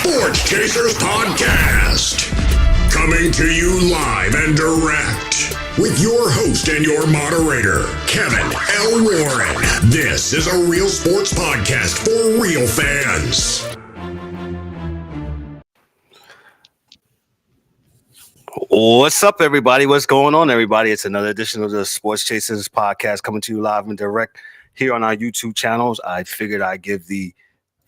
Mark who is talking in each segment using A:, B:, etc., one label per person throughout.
A: Sports Chasers Podcast. Coming to you live and direct with your host and your moderator, Kevin L. Warren. This is a real sports podcast for real fans.
B: What's up, everybody? What's going on, everybody? It's another edition of the Sports Chasers Podcast coming to you live and direct here on our YouTube channels. I figured I'd give the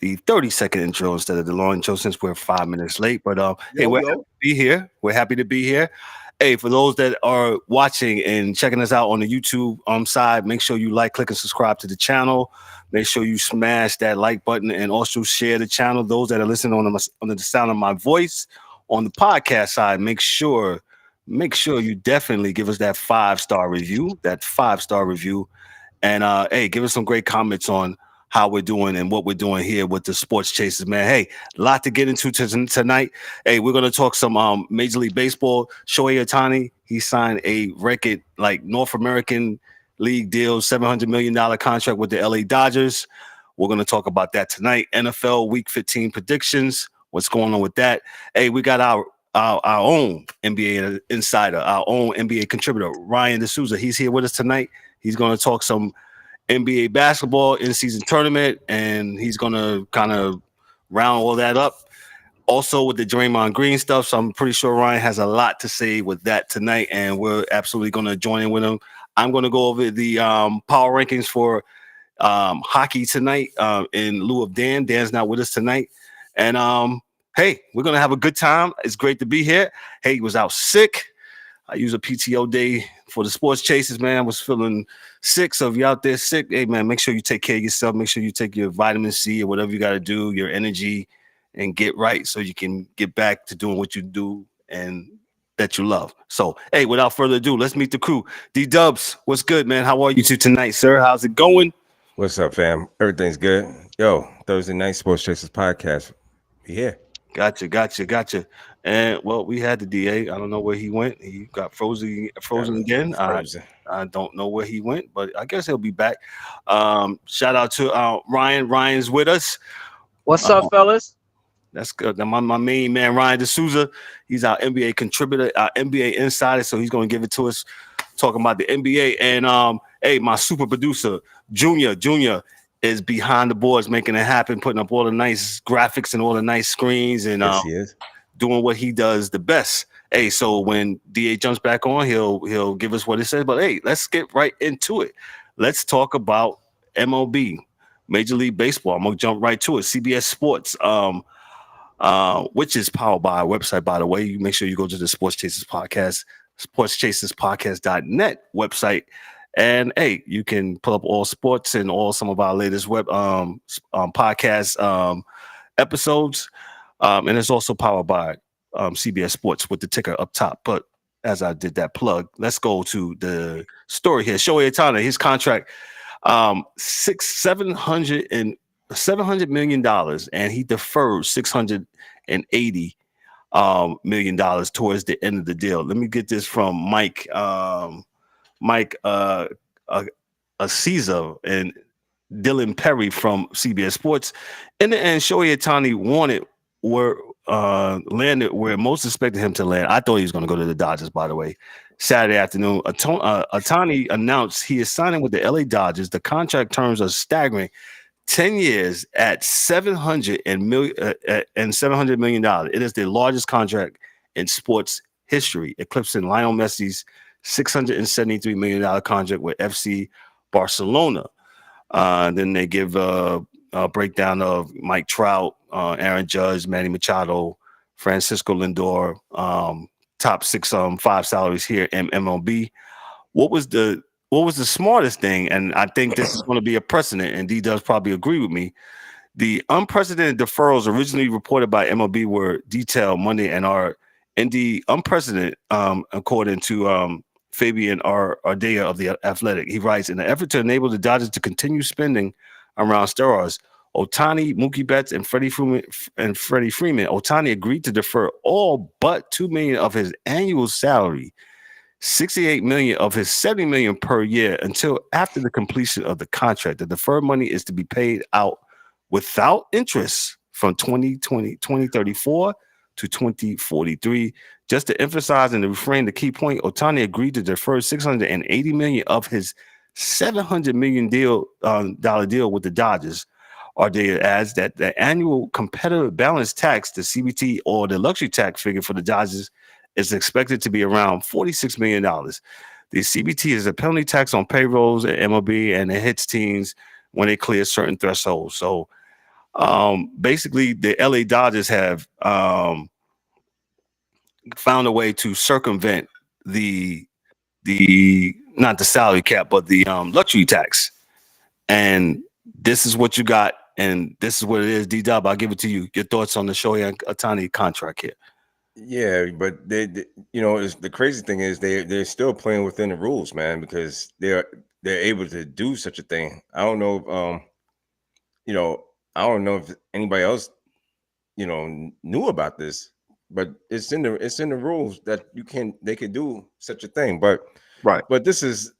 B: 30-second intro instead of the long intro since we're 5 minutes late. But hey, we're happy to be here. We're happy to be here. Hey, for those that are watching and checking us out on the YouTube side, make sure you like, click, and subscribe to the channel. Make sure you smash that like button and also share the channel. Those that are listening on the sound of my voice on the podcast side, make sure you definitely give us that 5-star review. And hey, give us some great comments on how we're doing and what we're doing here with the Sports Chasers, man. Hey, a lot to get into tonight. Hey, we're going to talk some Major League Baseball. Shohei Ohtani, he signed a record, like, North American League deal, $700 million contract with the LA Dodgers. We're going to talk about that tonight. NFL Week 15 predictions. What's going on with that? Hey, we got our own NBA insider, our own NBA contributor, Ryan De Souza. He's here with us tonight. He's going to talk some NBA basketball in-season tournament, and he's going to kind of round all that up. Also with the Draymond Green stuff, so I'm pretty sure Ryan has a lot to say with that tonight, and we're absolutely going to join in with him. I'm going to go over the power rankings for hockey tonight in lieu of Dan. Dan's not with us tonight. And hey, we're going to have a good time. It's great to be here. Hey, he was out sick. I use a PTO day for the Sports Chasers, man. I was feeling sick, so if you're out there sick, hey, man, make sure you take care of yourself. Make sure you take your vitamin C or whatever you got to do, your energy, and get right so you can get back to doing what you do and that you love. So, hey, without further ado, let's meet the crew. D-Dubs, what's good, man? How are you two tonight, sir? How's it going?
C: What's up, fam? Everything's good. Yo, Thursday night Sports Chasers Podcast. We here.
B: Gotcha. And well, we had the DA. I don't know where he went. He got frozen again. I don't know where he went, but I guess he'll be back. Shout out to Ryan. Ryan's with us.
D: What's up, fellas?
B: That's good. My main man, Ryan De Souza. He's our NBA contributor, our NBA insider. So he's going to give it to us, talking about the NBA. And hey, my super producer, Junior is behind the boards, making it happen, putting up all the nice graphics and all the nice screens, and
C: yes, he is
B: doing what he does the best. Hey, so when DA jumps back on, he'll give us what it says. But hey, let's get right into it. Let's talk about MLB, Major League Baseball. I'm gonna jump right to it. CBS Sports, which is powered by our website, by the way. You make sure you go to the Sports Chasers Podcast, sportschaserspodcast.net website. And hey, you can pull up all sports and some of our latest web podcast episodes. And it's also powered by CBS Sports with the ticker up top. But as I did that plug, let's go to the story here. Shohei Ohtani, his contract, $700 million, and he deferred $680 million towards the end of the deal. Let me get this from Mike Caesar and Dylan Perry from CBS Sports. In the end, Shohei Ohtani landed where most expected him to land. I thought he was going to go to the Dodgers, by the way. Saturday afternoon, Ohtani announced he is signing with the LA Dodgers. The contract terms are staggering: 10 years at $700 million. It is the largest contract in sports history, eclipsing Lionel Messi's $673 million contract with FC Barcelona. Then they give a breakdown of Mike Trout, Aaron Judge, Manny Machado, Francisco Lindor, top 5 salaries here in MLB. What was the smartest thing? And I think this is going to be a precedent, and D does probably agree with me. The unprecedented deferrals originally reported by MLB were detailed Monday and are indeed unprecedented, according to Fabian Ardea of The Athletic. He writes, in an effort to enable the Dodgers to continue spending around steroids, Ohtani, Mookie Betts, and Freddie Freeman, Ohtani agreed to defer all but $2 million of his annual salary, $68 million of his $70 million per year until after the completion of the contract. The deferred money is to be paid out without interest from 2034 to 2043. Just to emphasize and to reframe the key point, Ohtani agreed to defer $680 million of his $700 million dollar deal with the Dodgers. Or they adds that the annual competitive balance tax, the CBT or the luxury tax figure for the Dodgers, is expected to be around $46 million. The CBT is a penalty tax on payrolls at MLB, and it hits teams when they clear certain thresholds. So basically, the LA Dodgers have found a way to circumvent the not the salary cap, but the luxury tax. And this is what you got, and this is what it is. D-Dub, I'll give it to you. Your thoughts on the Shohei Ohtani contract here?
C: Yeah, but they the crazy thing is they're still playing within the rules, man, because they're able to do such a thing. I don't know if I don't know if anybody else knew about this, but it's in the rules that they can do such a thing. But this is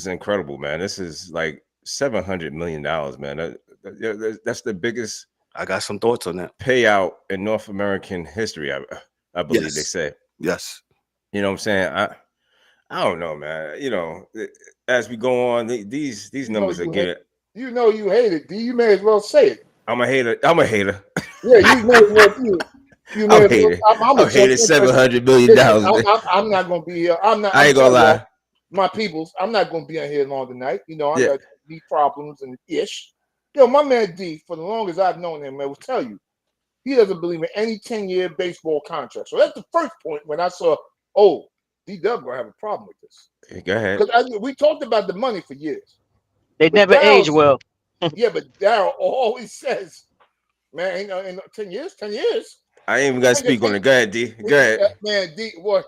C: incredible, man. This is like $700 million, man. That's the biggest.
B: I got some thoughts on that
C: payout in North American history. I believe they say.
B: Yes.
C: You know what I'm saying? I don't know, man. As we go on, these numbers are getting.
E: You hate it, D. You may as well say it.
C: I'm a hater.
E: Yeah, you may as well. You may as well. I'm a
C: hater. $700 million.
E: I'm not gonna be here. I
C: ain't gonna lie.
E: My peoples, I'm not gonna be on here long tonight. I got these problems and ish. My man D, for the longest I've known him, I will tell you, he doesn't believe in any 10-year baseball contract. So that's the first point when I saw, D-Dub gonna have a problem with this.
C: Hey, go ahead.
E: Because we talked about the money for years.
D: They never age well.
E: Yeah, but Daryl always says, man, in 10 years.
C: I ain't even got to speak on it. Go ahead, D. Go ahead.
E: Man, D, boy,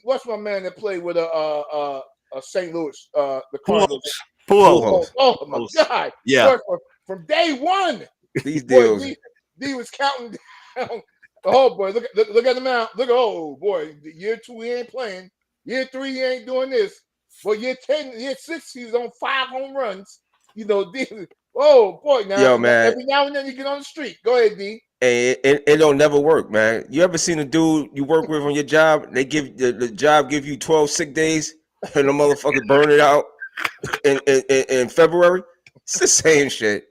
E: what's my man that played with St. Louis, the Cardinals?
B: Pujols.
E: Oh my God!
B: Yeah.
E: Boy, from day one,
C: these deals.
E: D was counting down. Oh boy, look at him now. Look, oh boy, year 2 he ain't playing. Year 3 he ain't doing this. But year 10, year 6 he's on 5 home runs. D. Oh boy, now
C: yo, man.
E: Every now and then you get on the street. Go ahead, D.
C: Hey, it don't never work, man. You ever seen a dude you work with on your job? They give the job give you 12 sick days, and the motherfucker burn it out in February. It's the same shit.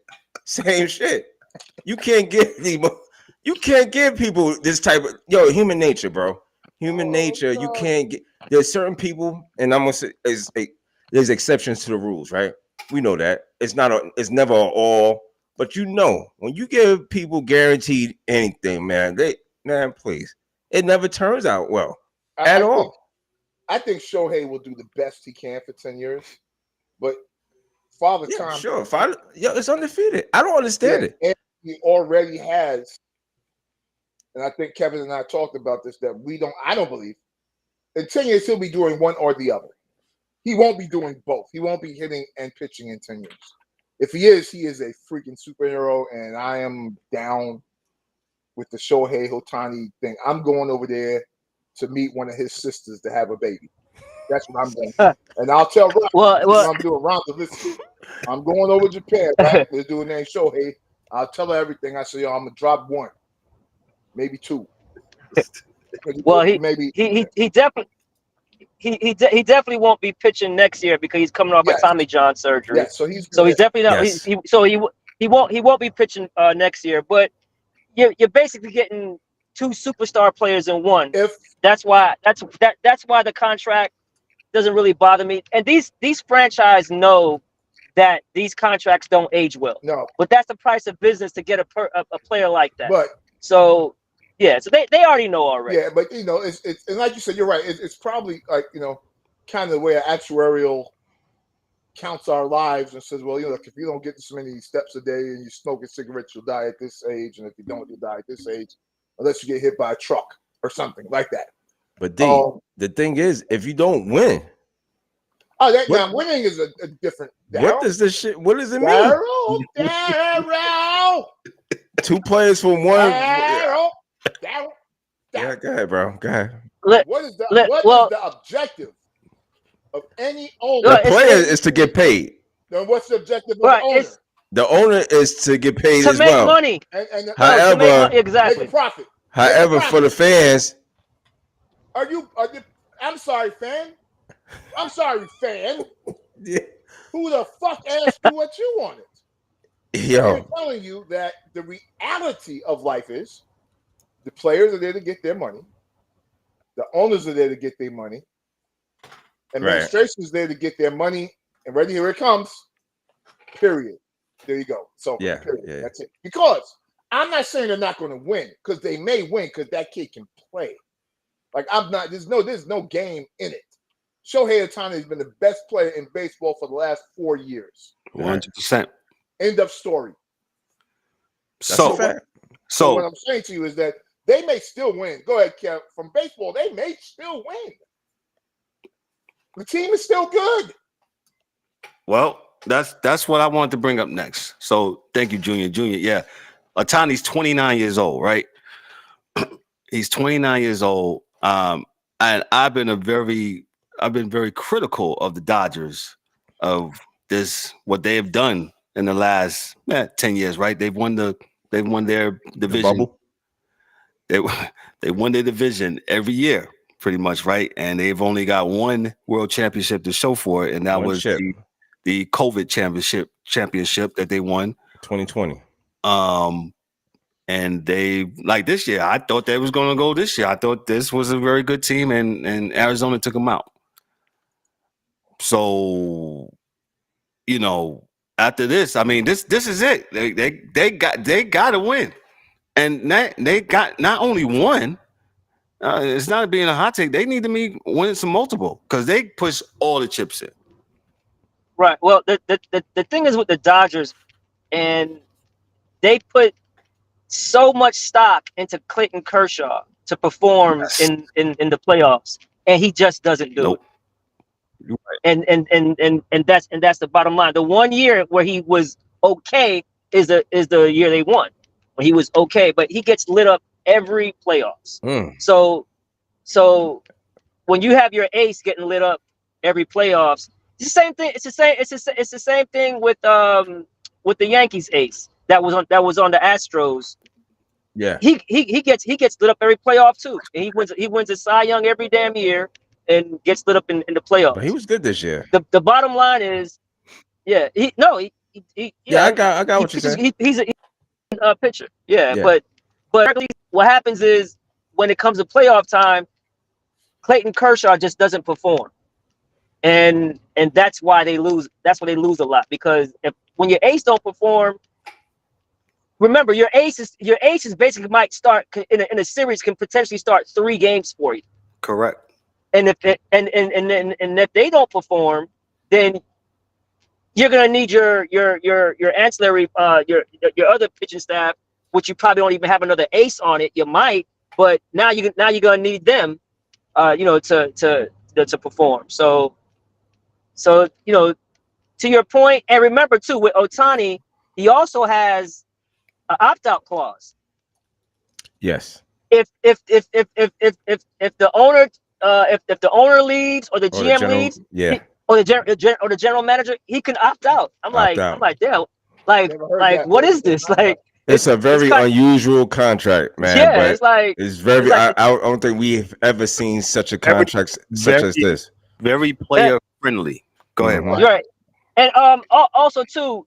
C: You can't give people this type of human nature, bro. Human nature. You can't get. There's certain people, and I'm gonna say there's exceptions to the rules, right? We know that it's never all. But when you give people guaranteed anything, man, please, it never turns out well at all.
E: I think Shohei will do the best he can for 10 years, but Father Time,
C: sure, it's undefeated. I don't understand it.
E: And he already has, and I think Kevin and I talked about this. I don't believe in 10 years he'll be doing one or the other. He won't be doing both. He won't be hitting and pitching in 10 years. If he is a freaking superhero, and I am down with the Shohei Ohtani thing. I'm going over there to meet one of his sisters to have a baby. That's what I'm doing. And I'll tell Ron what I'm doing. Ron, listen, I'm going over to Japan. Right? They're doing that Shohei. I'll tell her everything. I say, I'm gonna drop 1, maybe 2.
D: Well, he definitely. He definitely won't be pitching next year because he's coming off a Tommy John surgery.
E: Yeah, so he's
D: definitely not. He won't be pitching next year. But you're basically getting 2 superstar players in one. That's why the contract doesn't really bother me. And these franchises know that these contracts don't age well.
E: No,
D: but that's the price of business to get a player like that.
E: But
D: so they already know already.
E: Yeah, but it's and like you said, you're right. It's probably like kind of the way an actuarial counts our lives and says, well, if you don't get this many steps a day and you smoke a cigarette, you'll die at this age, and if you don't, you'll die at this age, unless you get hit by a truck or something like that.
C: But the thing is, if you don't win,
E: now winning is a different.
C: What does this shit? What does it mean?
E: Daryl.
C: 2 players for 1.
E: Daryl.
C: Yeah, go ahead, bro. Go ahead.
E: What is the objective of any owner?
C: The player is to get paid.
E: Then what's the objective of the owner?
C: The owner is to get paid
D: to
C: as
D: make
C: well.
D: money.
C: However,
D: to make money, exactly.
E: Make a profit.
C: However, for the fans,
E: are you? I'm sorry, fan. I'm sorry, fan.
C: yeah.
E: Who the fuck asked you what you wanted?
C: Yo,
E: I'm telling you that the reality of life is the players are there to get their money. The owners are there to get their money. Administration is there to get their money. And ready, here it comes. Period. There you go. So
C: yeah,
E: that's it. Because I'm not saying they're not going to win, because they may win because that kid can play. Like I'm not. There's no game in it. Shohei Ohtani has been the best player in baseball for the last 4 years.
B: 100%.
E: End of story.
B: So
E: what I'm saying to you is that they may still win. Go ahead, Kev. From baseball, they may still win. The team is still good.
B: Well, that's what I wanted to bring up next. So thank you, Junior. Yeah. Ohtani's 29 years old, right? He's 29 years old. And I've been very critical of the Dodgers of what they have done in the last 10 years, right? They won their division. They won their division every year, pretty much, right? And they've only got one world championship to show for it, and that was the COVID championship that they won
C: 2020.
B: And they, like, this year, I thought they was going to go this year. I thought this was a very good team, and Arizona took them out. So, after this, I mean, this is it. They got to win, and they got not only one. It's not being a hot take. They need to be winning some multiple because they push all the chips in.
D: Right. Well, the thing is with the Dodgers, and they put so much stock into Clayton Kershaw to perform in the playoffs, and he just doesn't do it. And that's the bottom line. The 1 year where he was okay is the year they won, when he was okay, but he gets lit up every playoffs. So when you have your ace getting lit up every playoffs, it's the same thing. It's the same thing with the Yankees ace that was on the Astros.
C: Yeah,
D: he gets lit up every playoff too. And he wins a Cy Young every damn year and gets lit up in the playoffs.
C: but he was good this year.
D: The bottom line is, I got
C: what you're saying.
D: He's a pitcher. But what happens is when it comes to playoff time, Clayton Kershaw just doesn't perform, and that's why they lose. That's why they lose a lot, because when your ace don't perform. Remember, your aces basically might start in a series, can potentially start 3 games for you.
B: Correct.
D: And if they don't perform, then you're gonna need your ancillary your other pitching staff, which you probably don't even have another ace on it. You might, but now you're gonna need them, to perform. So to your point, and remember too, with Ohtani, he also has an opt-out clause.
C: Yes.
D: If the owner if the owner leaves or the GM leaves, or the general manager, he can opt out. I'm like, damn, like what is this? Like,
C: it's a very unusual contract, man.
D: Yeah,
C: but it's very. I don't think we've ever seen such a contract such as this.
B: Very player friendly. Go ahead.
D: You're right. And also too,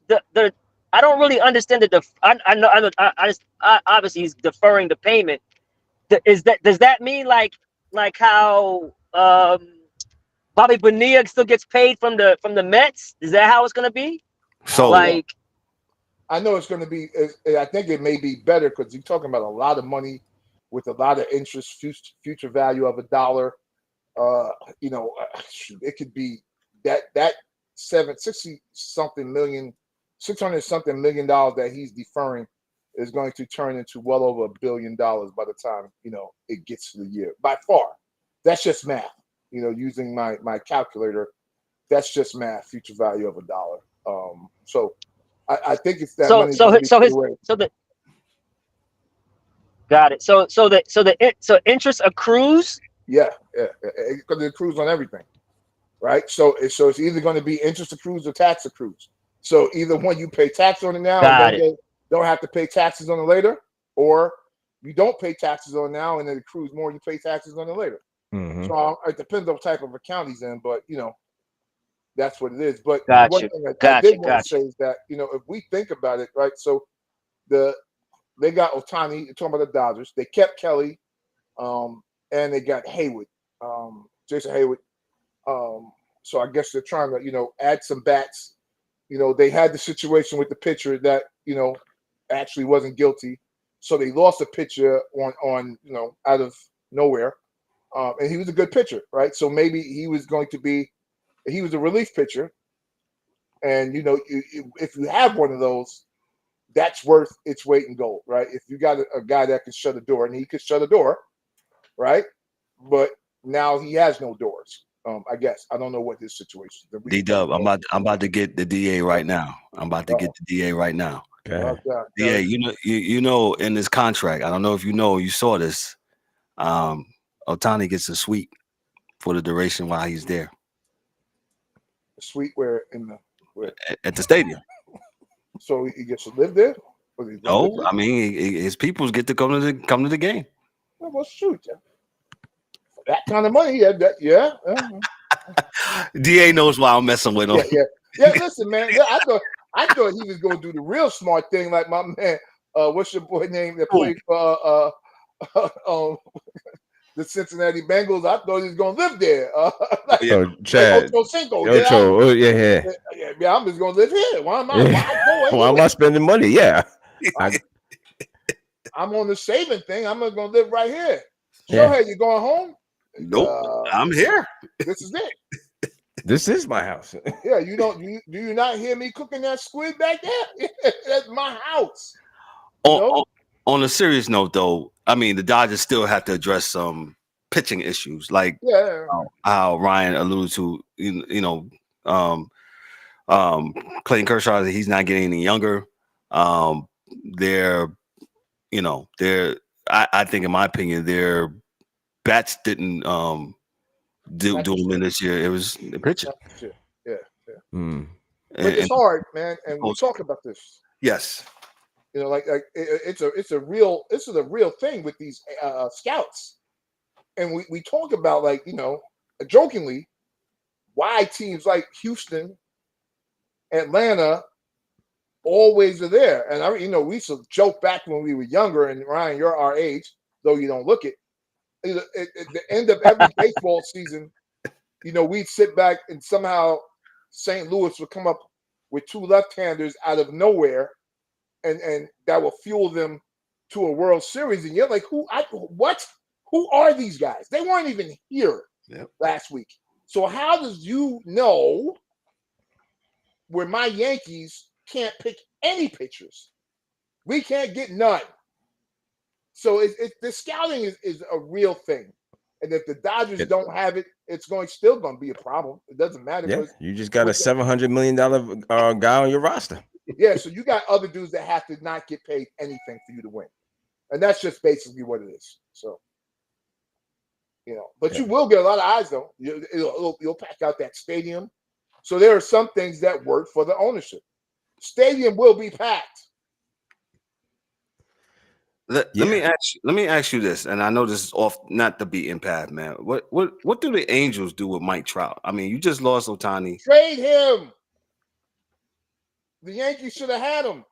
D: the I don't really understand I obviously he's deferring the payment. Does that mean like how Bobby Bonilla still gets paid from the Mets? Is that how it's gonna be?
B: So
E: I know it's going to be. I think it may be better because you're talking about a lot of money with a lot of interest, future value of $1. It could be that $600 something million that he's deferring is going to turn into well over $1 billion by the time it gets to the year. By far, that's just math. Using my calculator, that's just math. Future value of $1. So. I think it's that money.
D: Got it. So interest accrues.
E: Yeah, because it accrues on everything, right? So it's either going to be interest accrues or tax accrues. So either one, you pay tax on it now
D: Got
E: and don't have to pay taxes on it later, or you don't pay taxes on it now and it accrues more. You pay taxes on it later.
C: Mm-hmm.
E: So it depends on what type of account he's in, but that's what it is. But
D: Gotcha.
E: one thing I did want to say is that if we think about it, right? So they got Ohtani. You're talking about the Dodgers. They kept Kelly, and they got Haywood, Jason Haywood. So I guess they're trying to add some bats. They had the situation with the pitcher that actually wasn't guilty, so they lost a pitcher on out of nowhere, and he was a good pitcher, right? So maybe he was a relief pitcher, and if you have one of those, that's worth its weight in gold, right? If you got a guy that can shut a door, and he could shut a door, right? But now he has no doors. I guess I don't know what his situation is.
B: D-Dub, I'm about to get the DA right now.
C: Okay.
B: DA, you know, in this contract, I don't know if you saw this. Ohtani gets a suite for the duration while he's there.
E: A suite where
B: at the stadium.
E: So he gets to live there?
B: No, I mean his peoples get to come to the game.
E: Well, shoot, for that kind of money, yeah.
B: DA knows why I'm messing with him.
E: Yeah. Listen, man, I thought he was going to do the real smart thing, like my man. What's your boy name that played for the Cincinnati Bengals? I thought he was going to live there.
C: Chad.
E: Ocho Cinco.
C: Yeah.
E: I'm just going to live here. Why am I?
C: Why am I spending money? Yeah.
E: I'm on the saving thing. I'm just going to live right here.
C: Yeah.
E: Hey, you going home?
B: Nope. I'm here.
E: This is it.
C: This is my house.
E: Yeah, do you not hear me cooking that squid back there? That's my house.
B: On a serious note, though, I mean the Dodgers still have to address some pitching issues, like how Ryan alluded to. Clayton Kershaw, he's not getting any younger. I think, in my opinion, their bats didn't do them in this year. It was the pitching.
E: Yeah.
C: Mm.
E: But it's hard, man, and we talk about this.
B: Yes.
E: This is a real thing with these scouts, and we talk about jokingly why teams like Houston, Atlanta always are there. And we used to joke back when we were younger, and Ryan, you're our age, though you don't look it. At the end of every baseball season, we'd sit back and somehow St. Louis would come up with two left-handers out of nowhere, and that will fuel them to a World Series. And you're like, what? Who are these guys? They weren't even here last week. So how does where my Yankees can't pick any pitchers? We can't get none. So the scouting is a real thing. And if the Dodgers don't have it, it's still going to be a problem. It doesn't matter.
C: Yeah, you just got a $700 million guy on your roster.
E: Yeah, so you got other dudes that have to not get paid anything for you to win. And that's just basically what it is. So, but you will get a lot of eyes, though. You'll pack out that stadium. So there are some things that work for the ownership. Stadium will be packed.
B: Let me ask you this, and I know this is off not the beaten path, man. What do the Angels do with Mike Trout? I mean, you just lost Ohtani.
E: Trade him. The Yankees should have had him.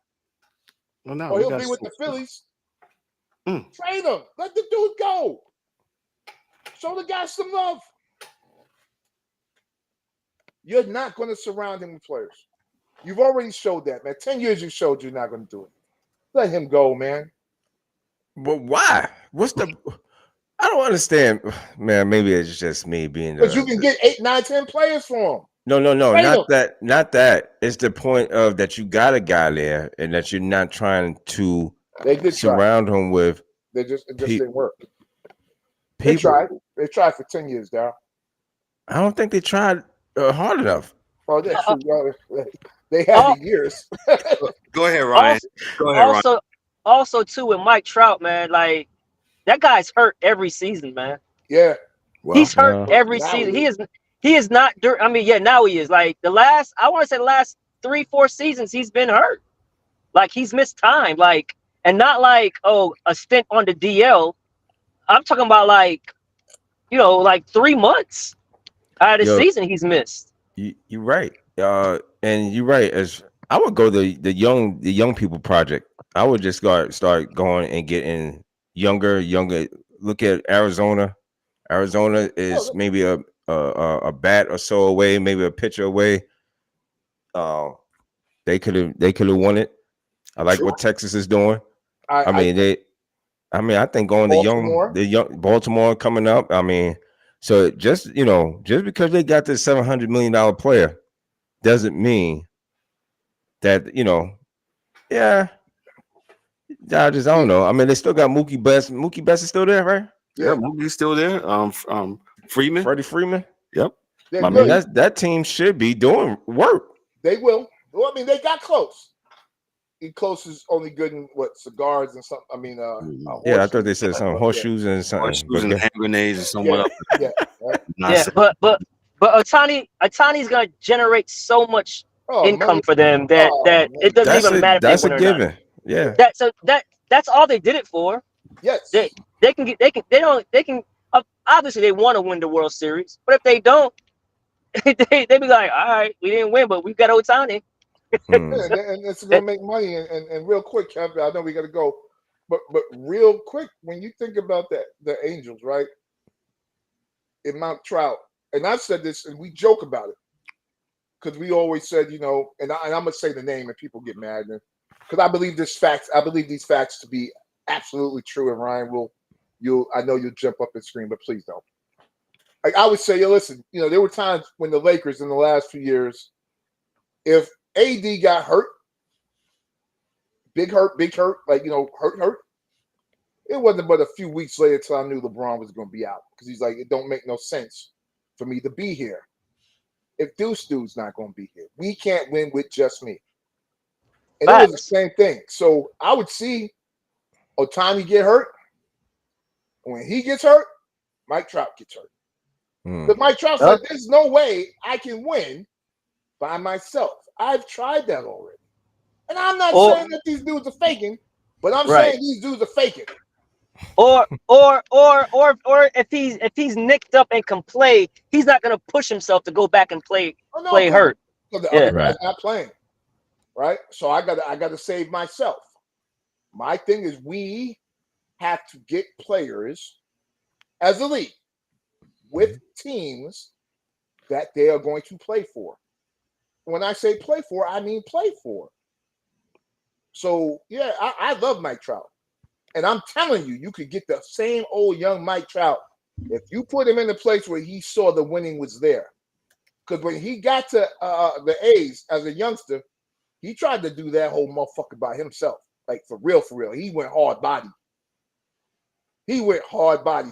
B: Well, no,
E: or he'll be with the Phillies. Trade him. Let the dude go. Show the guy some love. You're not going to surround him with players. You've already showed that, man. 10 years you showed you're not going to do it. Let him go, man.
C: But why? I don't understand, man. Maybe it's just me being
E: because you can get 8, 9, 10 players for him.
C: No, not that. It's the point of that you got a guy there and that you're not trying to surround him with.
E: It just didn't work. They tried for 10 years, Darryl.
C: I don't think they tried hard enough.
E: Oh, they had the years.
B: Go ahead, Ryan. Ryan.
D: Also, too, with Mike Trout, man, like that guy's hurt every season, man.
E: Yeah,
D: he's hurt every season. He is not. I mean, now he is. Like the last 3 3-4 seasons he's been hurt. Like he's missed time. Like, and not like, oh, a stint on the DL. I'm talking about like, like 3 months out of the season he's missed.
C: You're right. And you're right. As I would go the young people project. I would just start going and getting younger. Look at Arizona. Arizona is maybe a bat or so away, maybe a pitcher away. They could have won it. I like what Texas is doing. I think going the young Baltimore coming up. I mean, so just because they got this $700 million player doesn't mean that I don't know. I mean, they still got Mookie Betts. Mookie Betts is still there, right?
B: Yeah, Mookie's still there. Freeman.
C: Freddie Freeman.
B: Yep.
C: I mean, that team should be doing work.
E: They will. Well, I mean, they got close. Close is only good in cigars and something. I mean,
C: I thought they said some horseshoes and something.
B: Horseshoes and hand grenades and something else.
D: But Ohtani's gonna generate so much income for them that it doesn't even matter.
C: That's a given. Yeah.
D: That's all they did it for.
E: Yes.
D: They can obviously they want to win the World Series, but if they don't, they be like, all right, we didn't win, but we've got Ohtani.
E: And it's gonna make money. And real quick, Kevin, I know we gotta go, but real quick, when you think about the Angels, right? In Mount Trout, and I've said this, and we joke about it because we always said, and I'm gonna say the name, and people get mad, because I believe these facts to be absolutely true. And Ryan I know you'll jump up and scream, but please don't. Like I would say, listen, there were times when the Lakers in the last few years, if AD got hurt, big hurt, like, hurt. It wasn't but a few weeks later till I knew LeBron was going to be out because he's like, it don't make no sense for me to be here if Deuce's not going to be here. We can't win with just me. And it was the same thing. So I would see Ohtani get hurt. When he gets hurt, Mike Trout gets hurt. But Mike Trout's like, there's no way I can win by myself. I've tried that already. And I'm not saying that these dudes are faking, but I'm saying these dudes are faking.
D: Or if he's nicked up and can play, he's not gonna push himself to go back and play hurt.
E: So the other guy's not playing. Right? So I gotta save myself. My thing is we have to get players as a league with teams that they are going to play for. When I say play for, I mean play for. So, yeah, I love Mike Trout. And I'm telling you, you could get the same old young Mike Trout if you put him in a place where he saw the winning was there. Because when he got to the A's as a youngster, he tried to do that whole motherfucker by himself. Like, for real. He went hard body.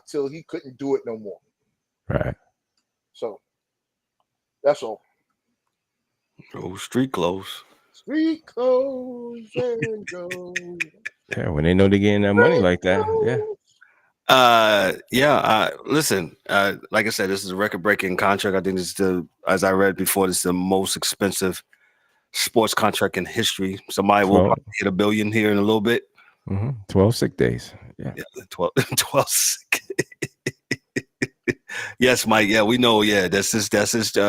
E: Till he couldn't do it no more.
C: Right.
E: So, that's all.
B: Oh, street clothes.
E: Street clothes and go.
C: Yeah, when they know they're getting that money like that. Yeah.
B: Listen, like I said, this is a record-breaking contract. I think this is as I read before, this is the most expensive sports contract in history. Somebody will probably hit $1 billion here in a little bit.
C: 12 sick days. Yeah
B: 12 sick. Yes, Mike. Yeah, we know. Yeah, that's his.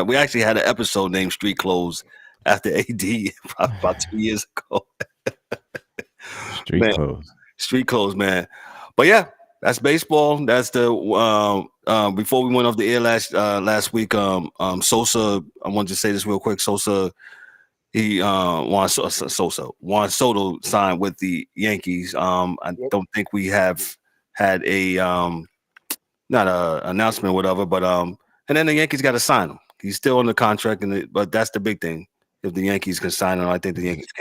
B: We actually had an episode named Street Clothes after AD about 2 years ago. Street clothes, man. But yeah, that's baseball. That's the before we went off the air last week. Sosa. I wanted to say this real quick. Sosa. Juan Soto signed with the Yankees. I don't think we have had a not a announcement or whatever, but and then the Yankees got to sign him. He's still on the contract, but that's the big thing. If the Yankees can sign him, I think the Yankees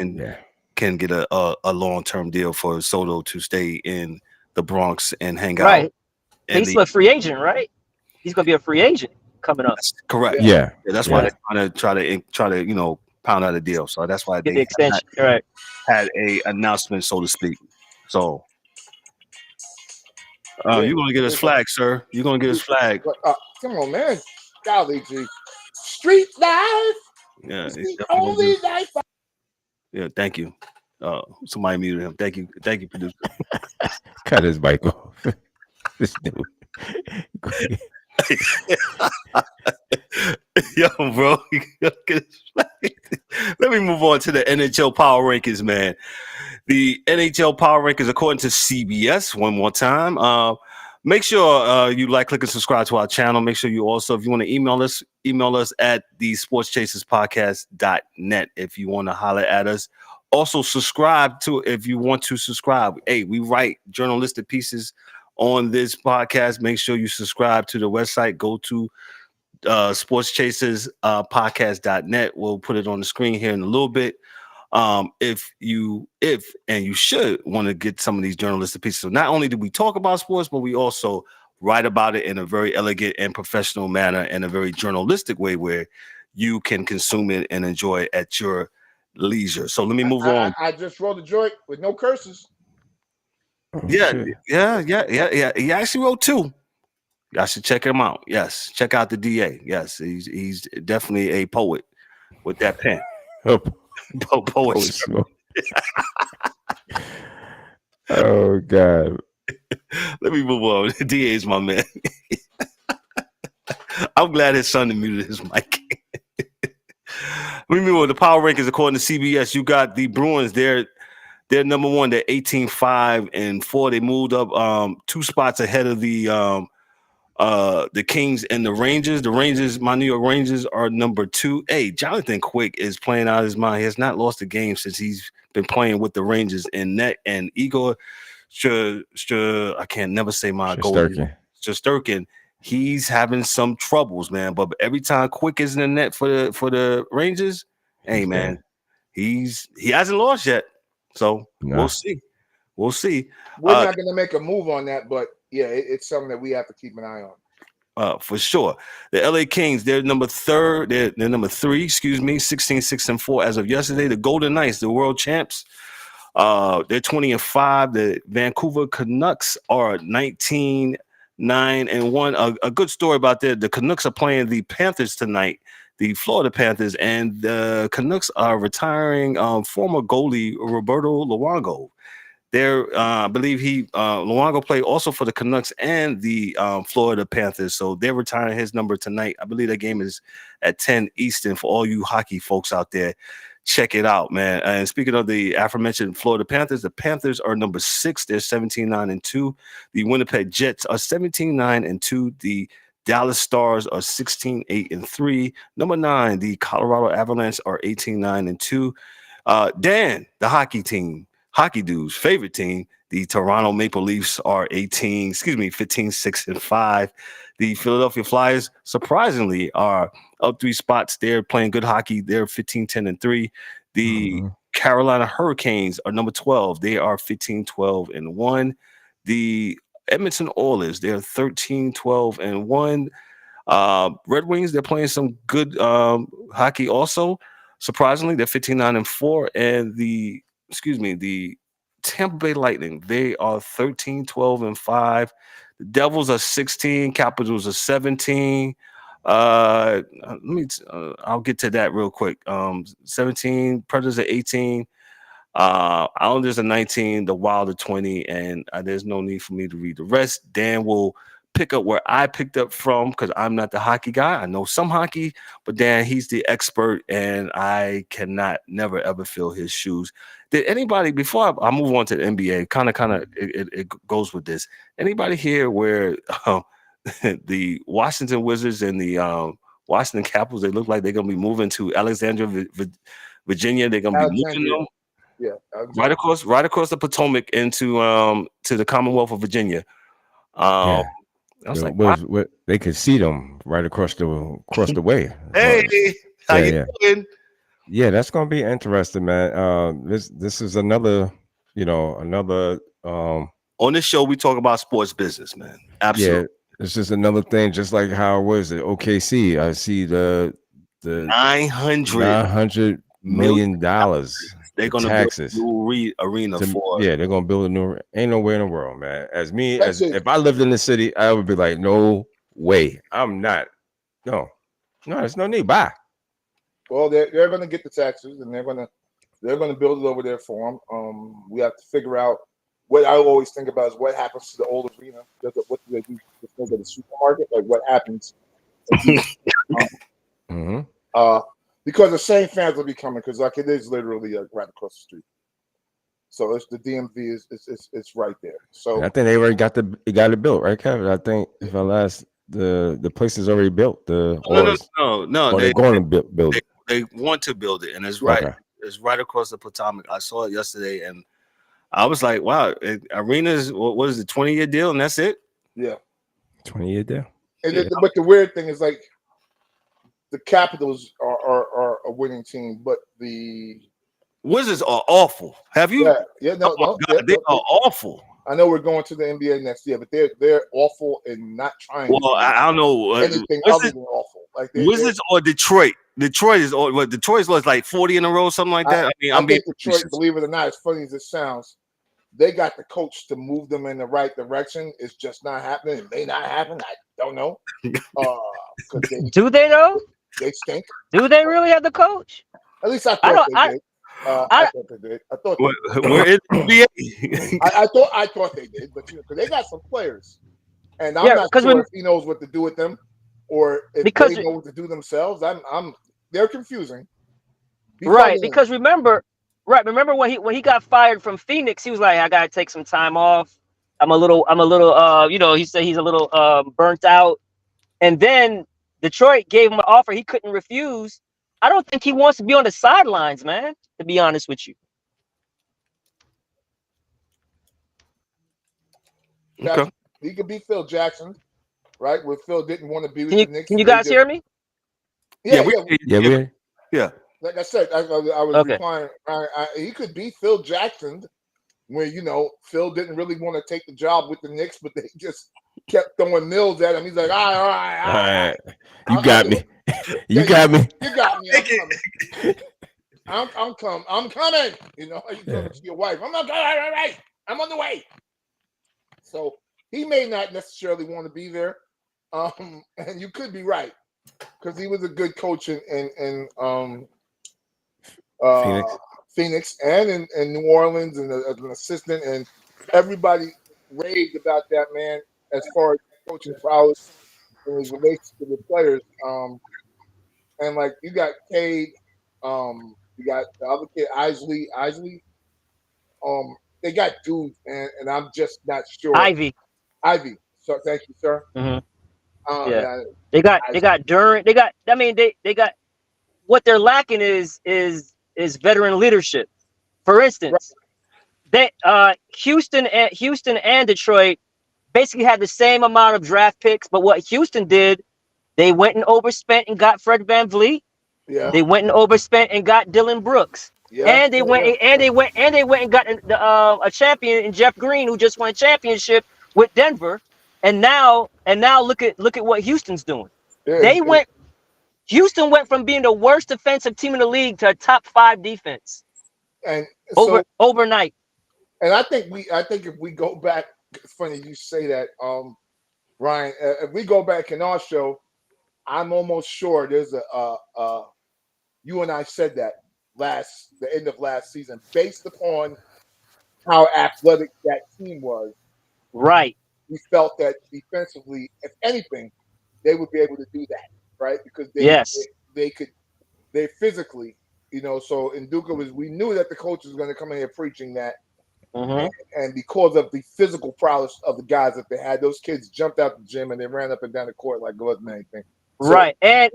B: can get a long-term deal for Soto to stay in the Bronx and hang out.
D: Right. He's a free agent, right? He's going to be a free agent coming up.
B: That's correct.
C: Yeah.
B: That's why they're trying to pound out a deal. So that's why
D: they
B: had a announcement, so to speak. So you're going to get his flag, sir. You're going to get his flag.
E: Come on, man. Golly, G. Street life.
B: Yeah,
E: It's
B: he's
E: the
B: definitely gonna
E: only
B: do.
E: guy.
B: Yeah, thank you. Somebody muted him. Thank you, producer.
C: Cut his mic off. This dude.
B: Yo, bro. Let me move on to the NHL Power Rankings, man. The NHL Power Rankings, according to CBS, one more time. Make sure you like, click, and subscribe to our channel. Make sure you also, if you want to email us at the sportschaserspodcast.net if you want to holler at us. Also, subscribe to if you want to subscribe. Hey, we write journalistic pieces on this podcast. Make sure you subscribe to the website. Go to sportschasers podcast.net. We'll put it on the screen here in a little bit. If you should want to get some of these journalistic pieces. So not only do we talk about sports, but we also write about it in a very elegant and professional manner and a very journalistic way where you can consume it and enjoy it at your leisure. So let me move on.
E: I just wrote a joint with no curses.
C: Oh,
B: Yeah. He actually wrote 2. I should check him out. Yes, check out the DA. Yes, he's definitely a poet with that pen. Poet.
C: Oh God.
B: Let me move on. The DA is my man. I'm glad his son muted his mic. Let me move on. The power rankings according to CBS. You got the Bruins. They're number 1. They're 18-5-4. They moved up 2 spots ahead of the Kings and the Rangers. The Rangers, my New York Rangers, are number 2. Hey, Jonathan Quick is playing out of his mind. He has not lost a game since he's been playing with the Rangers in net. And Igor I can't never say my goal. Shesterkin. He's having some troubles, man. But every time Quick is in the net for the Rangers, hey man, he hasn't lost yet. So we'll see. We're
E: not going to make a move on that, but yeah, it's something that we have to keep an eye on.
B: For sure. The LA Kings, they're number 3. They're number 3, 16-6-4 as of yesterday. The Golden Knights, the world champs, they're 20-5. The Vancouver Canucks are 19-9-1. A good story about that. The Canucks are playing the Panthers tonight, the Florida Panthers, and the Canucks are retiring former goalie Roberto Luongo. I believe Luongo played also for the Canucks and the Florida Panthers, so they're retiring his number tonight. I believe that game is at 10 Eastern for all you hockey folks out there. Check it out, man. And speaking of the aforementioned Florida Panthers, the Panthers are number 6. They're 17-9-2. The Winnipeg Jets are 17-9-2. The Dallas Stars are 16-8-3. Number 9, the Colorado Avalanche are 18-9-2. Dan, the hockey dude's favorite team, the Toronto Maple Leafs are 15-6-5. The Philadelphia Flyers, surprisingly, are up 3 spots. They're playing good hockey. They're 15-10-3. The Carolina Hurricanes are number 12. They are 15-12-1. The Edmonton Oilers, they're 13-12-1. Red Wings, they're playing some good hockey also. Surprisingly, they're 15-9-4. And the Tampa Bay Lightning, they are 13-12-5. The Devils are 16. Capitals are 17. I'll get to that real quick. 17. Predators are 18. Islanders are 19. The Wild are 20. And there's no need for me to read the rest. Dan will pick up where I picked up from because I'm not the hockey guy. I know some hockey, but Dan, he's the expert, and I cannot never ever fill his shoes. Did anybody, before I move on to the NBA, kind of it goes with this. Anybody here where the Washington Wizards and the Washington Capitals, they look like they're gonna be moving to Alexandria, Virginia? They're gonna be moving them.
E: Yeah,
B: right across the Potomac into to the Commonwealth of Virginia. I was like, wow.
C: They could see them right across the way.
B: Hey, how you doing?
C: Yeah, that's gonna be interesting, man. This is another on
B: this show we talk about sports business, man. Absolutely.
C: Yeah, it's just another thing, just like how was it OKC? I see the $900 million.
B: They're gonna
C: taxes.
B: build a new arena for.
C: Yeah, they're gonna build a new. Ain't nowhere in the world, man. If I lived in the city, I would be like, no way, I'm not. No, there's no need. Bye.
E: Well, they're going to get the taxes, and they're going to build it over there for them. We have to figure out what I always think about is what happens to the old arena. What do they do? Just go to the supermarket. Like what happens? Because the same fans will be coming because like it is literally right across the street. So it's the DMV is right there. So
C: I think they already got it built, right, Kevin? I think if I last the place is already built.
B: No.
C: They're going to build it.
B: They want to build it, and it's right. Okay. It's right across the Potomac. I saw it yesterday, and I was like, "Wow, arenas. What is it? 20-year deal, and that's it."
E: Yeah,
C: 20-year deal.
E: But the weird thing is, like, the Capitals are a winning team, but the
B: Wizards are awful. Have you?
E: Yeah,
B: they are awful.
E: I know we're going to the NBA next year, but they're awful and not trying.
B: Well, I don't know
E: anything other than awful. Like
B: Wizards or Detroit. Detroit's lost like 40 in a row, something like that.
E: I think Detroit, believe it or not, as funny as it sounds, they got the coach to move them in the right direction. It's just not happening. It may not happen. I don't know.
D: Do they though?
E: They stink.
D: Do they really have the coach?
E: At least I thought they did. I thought they did. I thought
B: we're in the NBA.
E: I thought they did, but because they got some players, and I'm not sure if he knows what to do with them, or if they know what to do themselves. They're confusing.
D: Because remember when he got fired from Phoenix, he was like, I gotta take some time off. I'm a little he said he's a little burnt out, and then Detroit gave him an offer he couldn't refuse. I don't think he wants to be on the sidelines, man, to be honest with you.
E: Okay. He could be Phil Jackson, right? Where Phil didn't want to be with the Knicks.
D: Can you guys hear me?
E: Yeah. Like I said, I was replying. He could be Phil Jackson, where Phil didn't really want to take the job with the Knicks, but they just kept throwing mills at him. He's like, all right.
C: You got me. You got me.
E: I'm coming. You talking to your wife. I'm not going. All right. I'm on the way. So he may not necessarily want to be there. And you could be right because he was a good coach in Phoenix and in New Orleans and as an assistant, and everybody raved about that man as far as coaching prowess and his relationship with players. And like you got Cade, you got the other kid Isley. They got dudes, and I'm just not sure.
D: Ivy.
E: So thank you, sir.
D: Mm-hmm. They got Duran. They got what they're lacking is veteran leadership. For instance, Houston and Detroit basically had the same amount of draft picks, but what Houston did, they went and overspent and got Fred VanVleet.
E: Yeah.
D: They went and overspent and got Dylan Brooks. Yeah. And they went and got a champion in Jeff Green, who just won a championship with Denver. And now look at what Houston's doing. Yeah, Houston went from being the worst defensive team in the league to a top 5 defense.
E: And
D: overnight.
E: And I think if we go back, it's funny you say that, Ryan. If we go back in our show, I'm almost sure there's you and I said that the end of last season, based upon how athletic that team was.
D: Right.
E: We felt that defensively, if anything, they would be able to do that, right? Because they physically, so in Duca we knew that the coach was going to come in here preaching that.
D: Mm-hmm.
E: And because of the physical prowess of the guys that they had, those kids jumped out the gym and they ran up and down the court like it wasn't anything. So,
D: right. And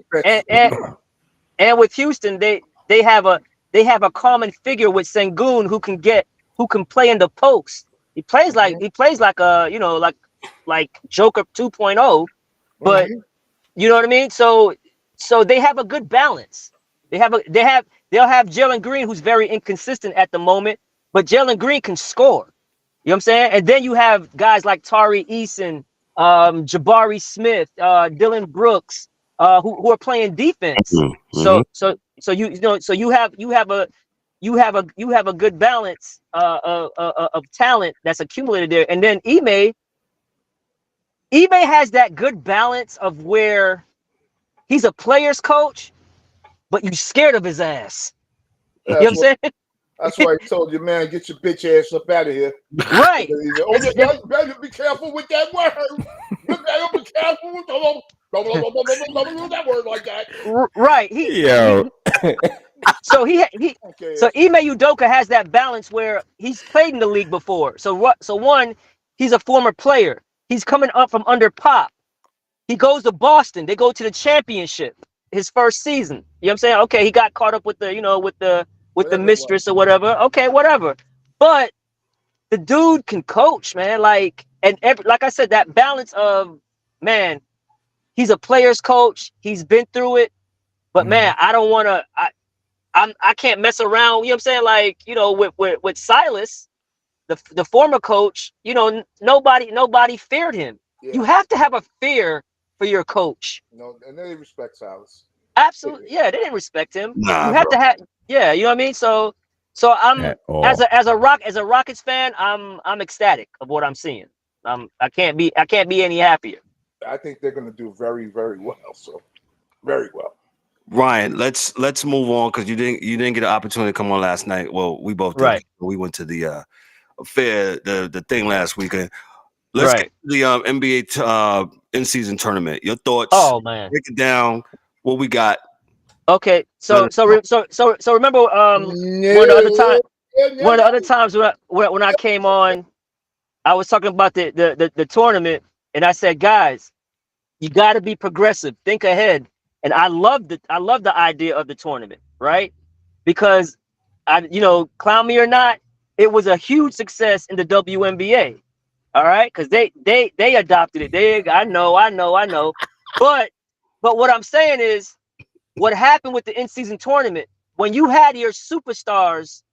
D: with Houston, they have a common figure with Sengun who can play in the post. He plays like a like Joker 2.0, but you know what I mean? So they have a good balance. They'll have Jalen Green, who's very inconsistent at the moment, but Jalen Green can score. You know what I'm saying? And then you have guys like Tari Eason, Jabari Smith, Dylan Brooks, who are playing defense. Mm-hmm. So you have a good balance of talent that's accumulated there. And then Ime has that good balance of where he's a player's coach, but you scared of his ass. You know
E: That's
D: what I'm saying?
E: That's why I told you, man, get your bitch ass up out of here.
D: Right.
E: Oh, you better be careful with that word. You better be careful with that word like that.
D: Right.
C: Yo.
D: So
E: Okay.
D: Ime Udoka has that balance where he's played in the league before. So one, he's a former player. He's coming up from under Pop. He goes to Boston. They go to the championship his first season. You know what I'm saying? Okay, he got caught up with the, with the mistress or whatever. Okay, whatever. But the dude can coach, man. Like, like I said, that balance of, man, he's a player's coach. He's been through it. But man, I don't want to. I can't mess around. You know what I'm saying? Like, with Silas, the former coach. Nobody feared him. Yeah. You have to have a fear for your coach.
E: No, and they respect Silas.
D: Absolutely, yeah. They didn't respect him.
B: Nah,
D: you have
B: bro.
D: to have, yeah. You know what I mean? So I'm as a Rockets fan, I'm ecstatic of what I'm seeing. I can't be any happier.
E: I think they're going to do very, very well. So very well.
B: Ryan, let's move on because you didn't get an opportunity to come on last night. Well, we both did.
D: Right.
B: We went to the fair, the thing last weekend. Let's get to the NBA in-season tournament. Your thoughts?
D: Oh man,
B: break it down. What we got?
D: Okay, so remember one of the other times when I came on, I was talking about the tournament, and I said, guys, you got to be progressive, think ahead. And I love the idea of the tournament, right? Because clown me or not, it was a huge success in the WNBA. All right, because they adopted it. I know. But what I'm saying is, what happened with the in-season tournament, when you had your superstars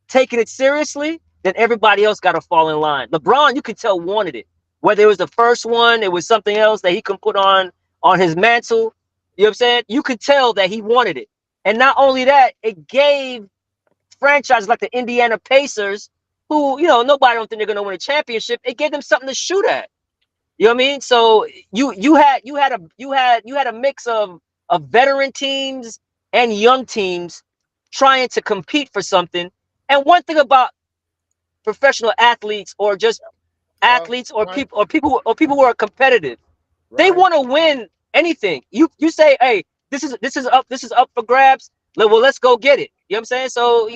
D: taking it seriously, then everybody else got to fall in line. LeBron, you could tell, wanted it. Whether it was the first one, it was something else that he can put on his mantle. You know what I'm saying? You could tell that he wanted it. And not only that, it gave franchises like the Indiana Pacers, who, nobody don't think they're going to win a championship. It gave them something to shoot at. You know what I mean? So you had a mix of veteran teams and young teams trying to compete for something. And one thing about professional athletes, or just athletes, or people who are competitive, they want to win anything. You say, hey, this is up for grabs. Well, let's go get it. You know what I'm saying? So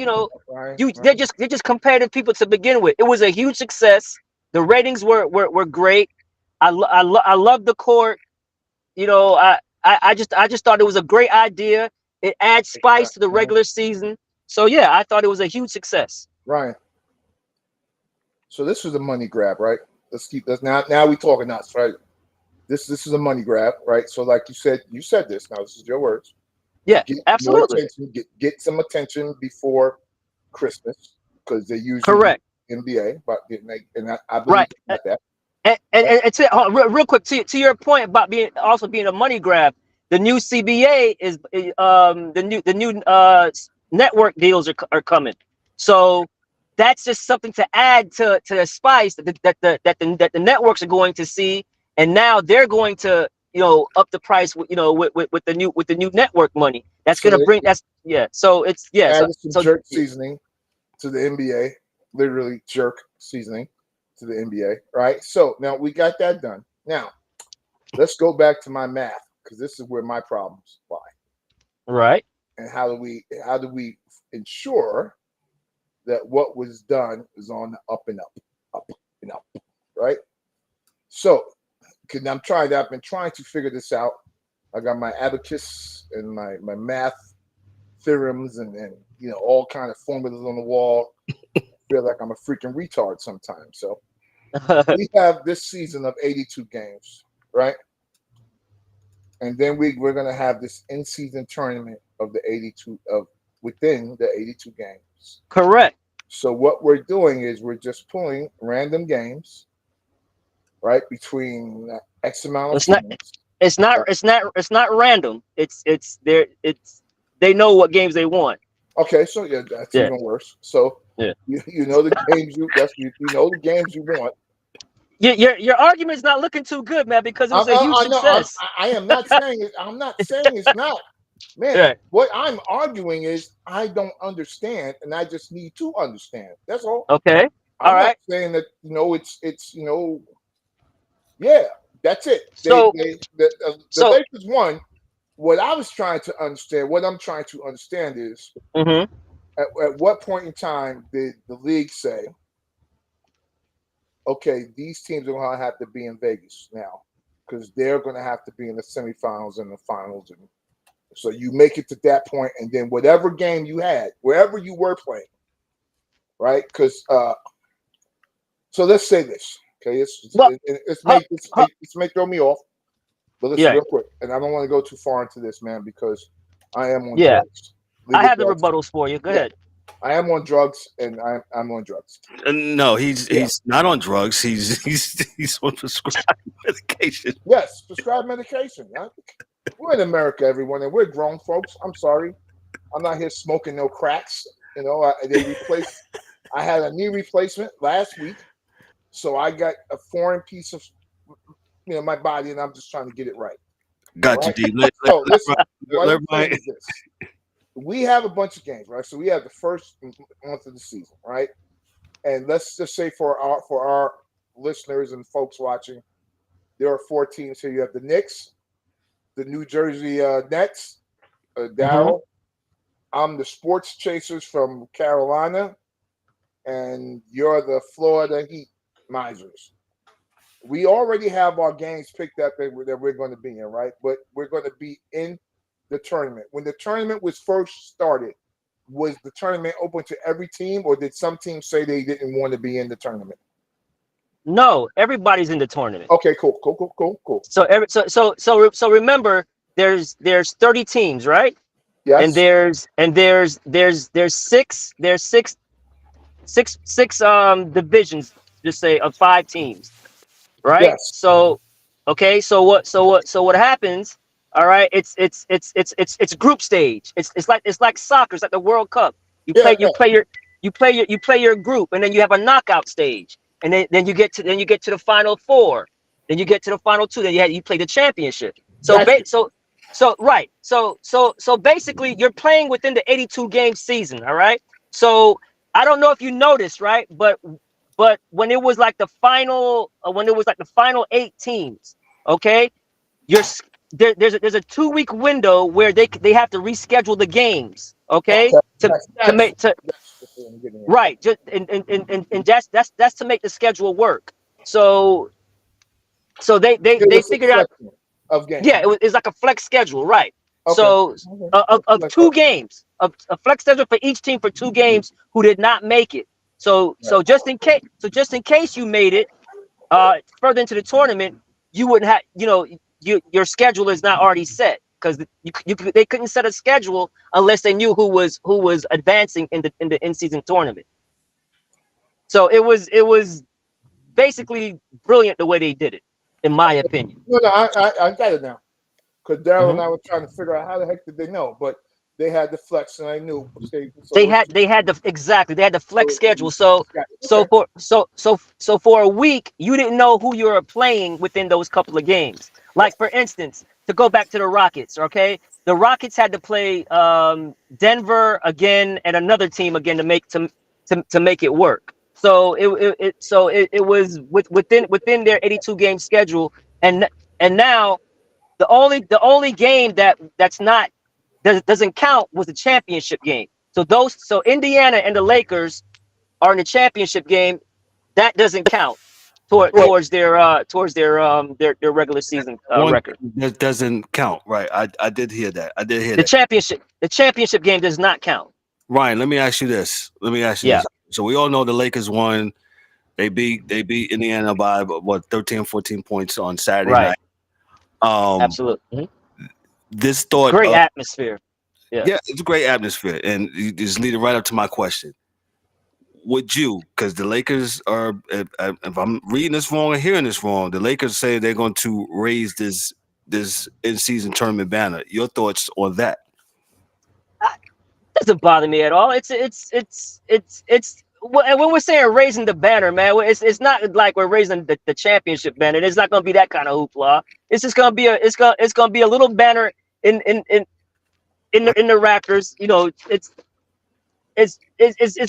D: they're just competitive people to begin with. It was a huge success. The ratings were great. I love the court. I just thought it was a great idea. It adds spice to the regular season. So yeah, I thought it was a huge success.
E: Ryan. So this was a money grab, right? Let's keep this now. We talking nuts, right? This is a money grab, right? So like you said this. Now this is your words.
D: Yeah, absolutely.
E: Get some attention before Christmas, because they usually
D: correct
E: NBA, but I believe that.
D: And real quick to your point about being a money grab, the new CBA is the new network deals are coming. So that's just something to add to the spice that the networks are going to see, and now they're going to up the price with the new network money. That's going to bring So it's
E: some jerk seasoning to the NBA, literally jerk seasoning to the NBA, right? So now we got that done. Now let's go back to my math, because this is where my problems lie.
D: Right.
E: And how do we ensure that what was done is on the up and up, right? So, because I've been trying to figure this out. I got my abacus and my math theorems and all kind of formulas on the wall. I feel like I'm a freaking retard sometimes. So we have this season of 82 games, right? And then we're going to have this in-season tournament of the 82 within the 82 games.
D: Correct.
E: So what we're doing is we're just pulling random games, right, between X amount of teams.
D: It's not random. It's they know what games they want.
E: Okay, so that's even worse. So you know the games you know the games you want.
D: Your argument's not looking too good, man, because it was a huge success.
E: I am not saying it. I'm not saying it's not. Man,
D: Right.
E: what I'm arguing is I don't understand, and I just need to understand. That's all.
D: Okay. All
E: I'm not
D: right.
E: saying that yeah, that's it.
D: So
E: The Lakers won. What I was trying to understand, what I'm trying to understand is
D: mhm.
E: at what point in time did the league say, okay, these teams are going to have to be in Vegas now because they're going to have to be in the semifinals and the finals, and so you make it to that point, and then whatever game you had, wherever you were playing, right? Because so let's say this, okay? It's may throw me off, but listen real quick, and I don't want to go too far into this, man, because I am on drugs.
D: I have the rebuttals for you. Go ahead.
E: I am on drugs, and I'm on drugs.
B: No, he's not on drugs. He's on prescribed medication.
E: Yes, prescribed medication. We're in America, everyone, and we're grown folks. I'm sorry, I'm not here smoking no cracks. You know, I had a knee replacement last week, so I got a foreign piece of my body, and I'm just trying to get it right.
B: Got you, D.
E: Listen, what I'm saying is this. We have a bunch of games, right? So we have the first month of the season, right? And let's just say for our listeners and folks watching, there are 4 teams here. You have the Knicks, the New Jersey Nets, Darryl. I'm the Sports Chasers from Carolina, and you're the Florida Heat Misers. We already have our games picked up that we're going to be in, right? But we're going to be in the tournament. When the tournament was first started, was the tournament open to every team, or did some teams say they didn't want to be in the tournament?
D: No, everybody's in the tournament.
E: Okay, cool.
D: So remember, there's 30 teams, right?
E: Yes.
D: And there's six divisions, just say, of 5 teams, right?
E: Yes.
D: So okay, so what happens? All right, it's group stage. It's like soccer. It's like the World Cup. You play your group, and then you have a knockout stage, and then you get to the final 4, then you get to the final 2, then you play the championship. So basically you're playing within the 82 game season. All right. So I don't know if you noticed, right, but when it was like the final 8 teams, okay, there's a 2-week window where they have to reschedule the games, okay, right, just and that's to make the schedule work. So they figured out
E: of games.
D: Yeah, it's like a flex schedule, right? Okay. So of 2 games, a flex schedule for each team for 2 games who did not make it. So just in case you made it further into the tournament, you wouldn't have, your schedule is not already set, because they couldn't set a schedule unless they knew who was advancing in the in-season tournament. So it was basically brilliant the way they did it, in my opinion.
E: No, I got it now, because Darryl and I were trying to figure out how the heck did they know, but they had the flex, and I knew they had the flex schedule. So
D: for a week, you didn't know who you were playing within those couple of games. Like, for instance, to go back to the Rockets, okay, the Rockets had to play Denver again and another team again to make it work. So it was within their 82 game schedule, and now the only game that's not doesn't count was the championship game. So Indiana and the Lakers are in the championship game. That doesn't count towards their regular season record.
B: That doesn't count, right? I did hear that.
D: The championship game does not count.
B: Ryan, let me ask you this. This. So we all know the Lakers won. They beat Indiana by 13, 14 points on Saturday night.
D: Absolutely.
B: This thought,
D: great atmosphere.
B: Yeah, it's a great atmosphere, and you just lead it right up to my question. Would you, because the Lakers are, if I'm reading this wrong or hearing this wrong, the Lakers say they're going to raise this in-season tournament banner. Your thoughts on that?
D: Doesn't bother me at all. It's when we're saying raising the banner, man, it's not like we're raising the championship banner. It's not going to be that kind of hoopla. It's just going to be it's going to be a little banner in in the rafters. You know, it's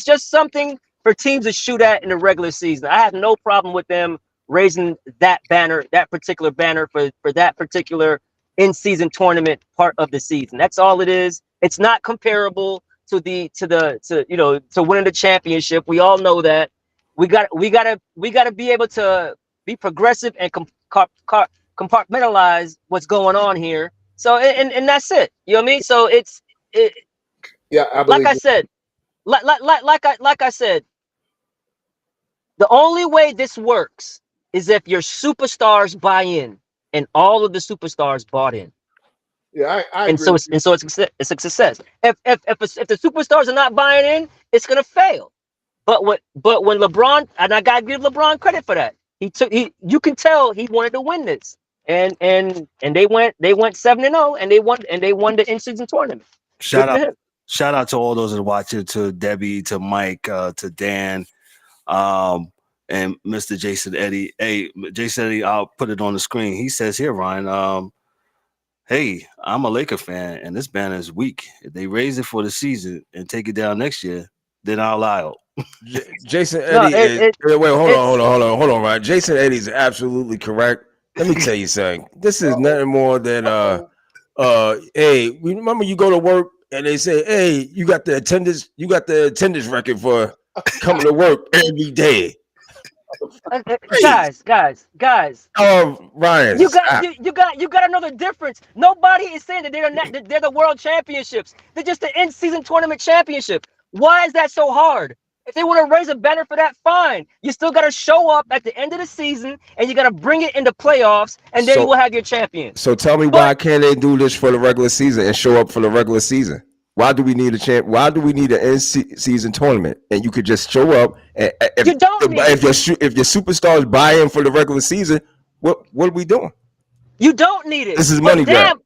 D: just something for teams to shoot at in the regular season. I have no problem with them raising that banner, that particular banner for that particular in-season tournament part of the season. That's all it is. It's not comparable to winning the championship. We all know that. We gotta be able to be progressive and compartmentalize what's going on here. So and that's it. You know what I mean? So
E: Yeah, I believe
D: like I said, like I said, the only way this works is if your superstars buy in, and all of the superstars bought in.
E: Yeah, I
D: And
E: agree.
D: so it's a success. If the superstars are not buying in, it's gonna fail. But when LeBron, and I gotta give LeBron credit for that, you can tell he wanted to win this, and they went 7-0, and they won the in-season tournament.
B: Shout out to all those that are watching, to Debbie, to Mike, to Dan, and Mr. Jason Eddy. Hey, Jason Eddy, I'll put it on the screen. He says here, Ryan, hey, I'm a Laker fan, and this banner is weak. If they raise it for the season and take it down next year, then I'll allow it.
C: Jason Eddy hold on, Ryan. Jason Eddy is absolutely correct. Let me tell you something. This is nothing more than hey, remember you go to work and they say, hey, you got the attendance record for coming to work every day.
D: Guys.
C: Ryan,
D: you got another difference. Nobody is saying that they're the world championships. They're just the in-season tournament championship. Why is that so hard? If they want to raise a banner for that, fine. You still got to show up at the end of the season, and you got to bring it into playoffs, and then you will have your champion.
C: So tell me, why can't they do this for the regular season and show up for the regular season? Why do we need a champ? Why do we need an in-season tournament? And you could just show up. And if your superstars buy in for the regular season, what are we doing?
D: You don't need it.
C: This is money grab.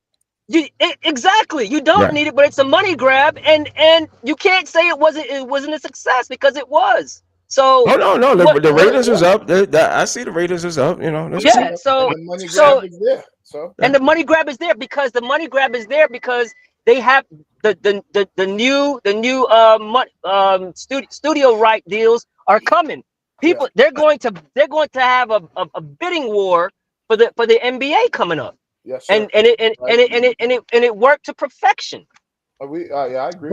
D: Exactly. You don't need it, but it's a money grab, and you can't say it wasn't a success, because it was. So
C: no. The ratings was up. I see the ratings was up. You know.
D: Yeah. So
E: the money grab is there.
D: And the money grab is there because they have the new studio right deals are coming. People they're going to have a bidding war for the NBA coming up.
E: Yes, sir.
D: And it worked to perfection.
E: I agree.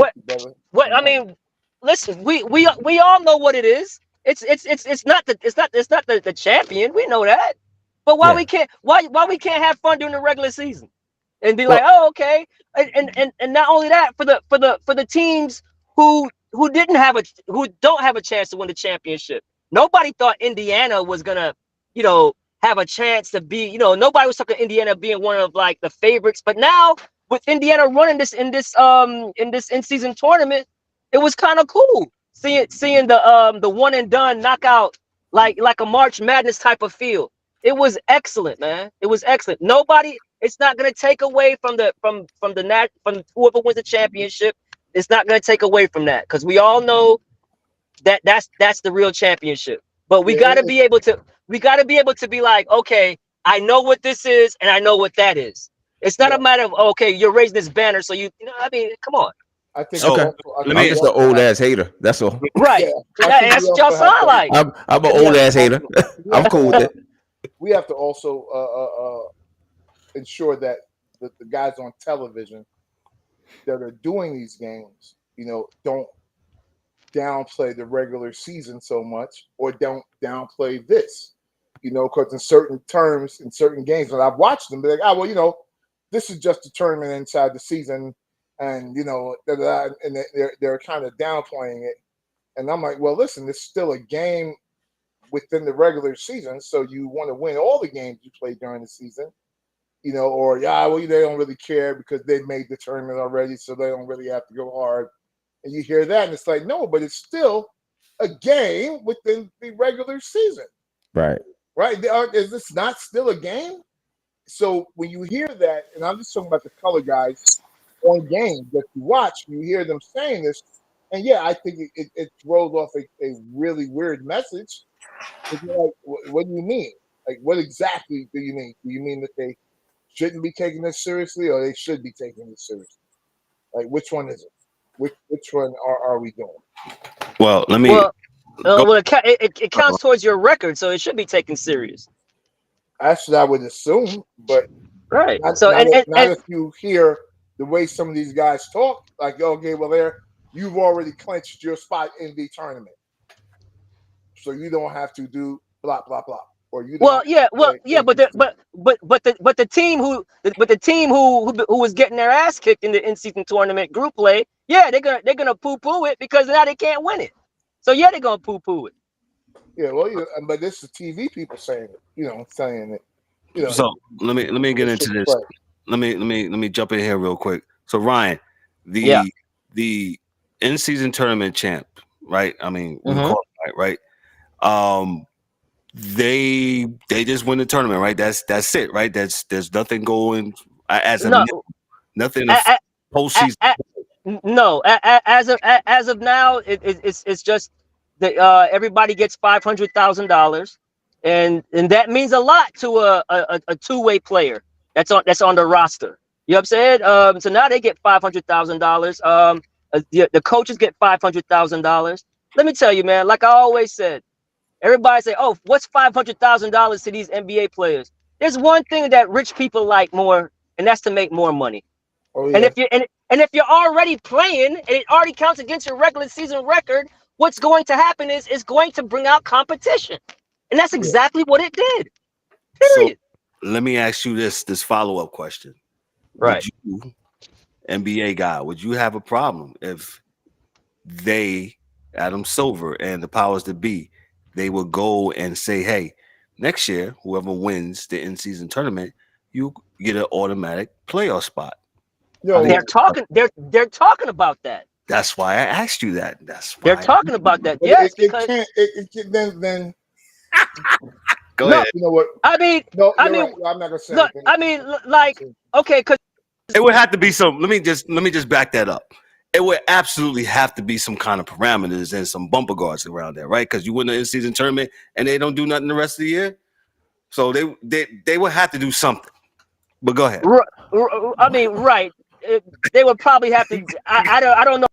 D: What I mean, listen, we all know what it is. It's not the champion. We know that. But why we can't have fun during the regular season and be like, oh, okay, and not only that, for the teams who don't have a chance to win the championship. Nobody thought Indiana was gonna, have a chance to be, nobody was talking Indiana being one of like the favorites. But now with Indiana running this in in-season tournament, it was kind of cool seeing the one and done knockout like a March Madness type of feel. It was excellent, man. It was excellent. It's not gonna take away from whoever wins the championship. It's not gonna take away from that, because we all know that's the real championship. But we gotta be able to be like, okay, I know what this is and I know what that is. It's not a matter of, okay, you're raising this banner, so I mean, come on.
E: I think
C: I'm just an old ass hater. That's all.
D: Right. That's what y'all sound like.
C: I'm an old ass hater. I'm cool with it.
E: We have to also ensure that the guys on television that are doing these games, don't downplay the regular season so much, or don't downplay this, because in certain terms, in certain games, and I've watched them, they're like, this is just a tournament inside the season, and and they're kind of downplaying it, and I'm like, well, listen, it's still a game within the regular season, so you want to win all the games you play during the season, or they don't really care because they made the tournament already, so they don't really have to go hard. And you hear that, and it's like, no, but it's still a game within the regular season.
C: Right.
E: Is this not still a game? So when you hear that, and I'm just talking about the color guys on games that you watch, you hear them saying this, and I think it throws off a really weird message. It's like, what do you mean? Like, what exactly do you mean? Do you mean that they shouldn't be taking this seriously, or they should be taking this seriously? Like, which one is it? Which one are we doing?
B: Well, let me.
D: It counts towards your record, so it should be taken serious.
E: That's what I would assume, but
D: right.
E: Not if you hear the way some of these guys talk. Like, okay, well, you've already clinched your spot in the tournament, so you don't have to do blah blah blah. Or you.
D: But the team who was getting their ass kicked in the in-season tournament group play, yeah, they're gonna poo-poo it because now they can't win it. So yeah, they're gonna poo-poo it.
E: Yeah, well, but this is TV people saying it. Saying it.
B: So let me get into this. Let me jump in here real quick. So Ryan, the in-season tournament champ, right? I mean, we call it right. They just win the tournament, right? That's it, right? There's nothing going nothing postseason.
D: No, as of now, it's just that everybody gets $500,000, and that means a lot to a two-way player that's on the roster. You know what I'm saying? So now they get $500,000. The coaches get $500,000. Let me tell you, man. Like I always said, everybody say, "Oh, what's $500,000 to these NBA players?" There's one thing that rich people like more, and that's to make more money. Oh, yeah. And if you're already playing and it already counts against your regular season record, what's going to happen is it's going to bring out competition, and that's exactly what it did. Period.
B: So let me ask you this follow-up question.
D: Right,
B: would you, NBA guy, would you have a problem if Adam Silver and the powers that be, they would go and say, "Hey, next year, whoever wins the in-season tournament, you get an automatic playoff spot"?
D: They're talking about that.
B: That's why I asked you that.
D: They're talking about that. Yes,
E: then
B: go ahead.
E: You know what?
D: I mean,
E: right. I'm not gonna say.
D: Look, I mean, like, okay, because
B: it would have to be some. Let me just back that up. It would absolutely have to be some kind of parameters and some bumper guards around there, right? Because you win the in-season tournament and they don't do nothing the rest of the year, so they would have to do something. But go ahead.
D: I mean, right? They would probably have to. I don't know.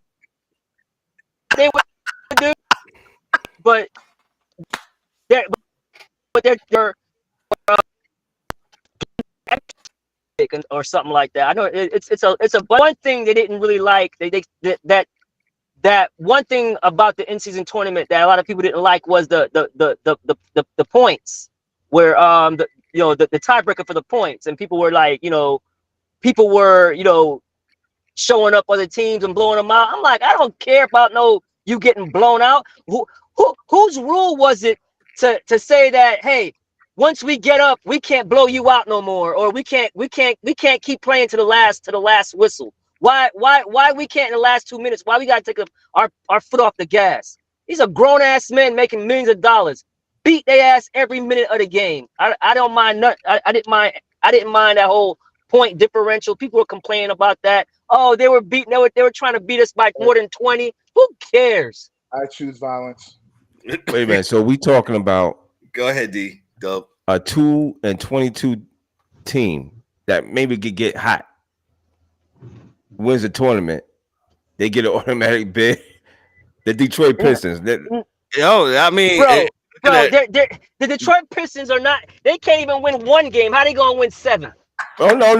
D: They would do, but they're or something like that. I know it's a one thing they didn't really like. That one thing about the in-season tournament that a lot of people didn't like was the points, where the tiebreaker for the points, and people were like, showing up other teams and blowing them out. I'm like, I don't care about you getting blown out. Whose rule was it to say that, hey, once we get up, we can't blow you out no more, or we can't keep playing to the last whistle? Why we can't in the last 2 minutes? Why we gotta take our foot off the gas? These are grown ass men making millions of dollars. Beat their ass every minute of the game. I don't mind. I didn't mind that whole point differential. People were complaining about that. Oh, they were beating. They were trying to beat us by more than 20. Who cares?
E: I choose violence.
C: Wait a minute. So we talking about?
B: Go ahead, D. Dub.
C: A 2-22 team that maybe could get hot, wins the tournament, they get an automatic bid. The Detroit Pistons.
B: I mean,
D: bro, the Detroit Pistons are not. They can't even win one game. How they gonna win 7?
C: Oh no!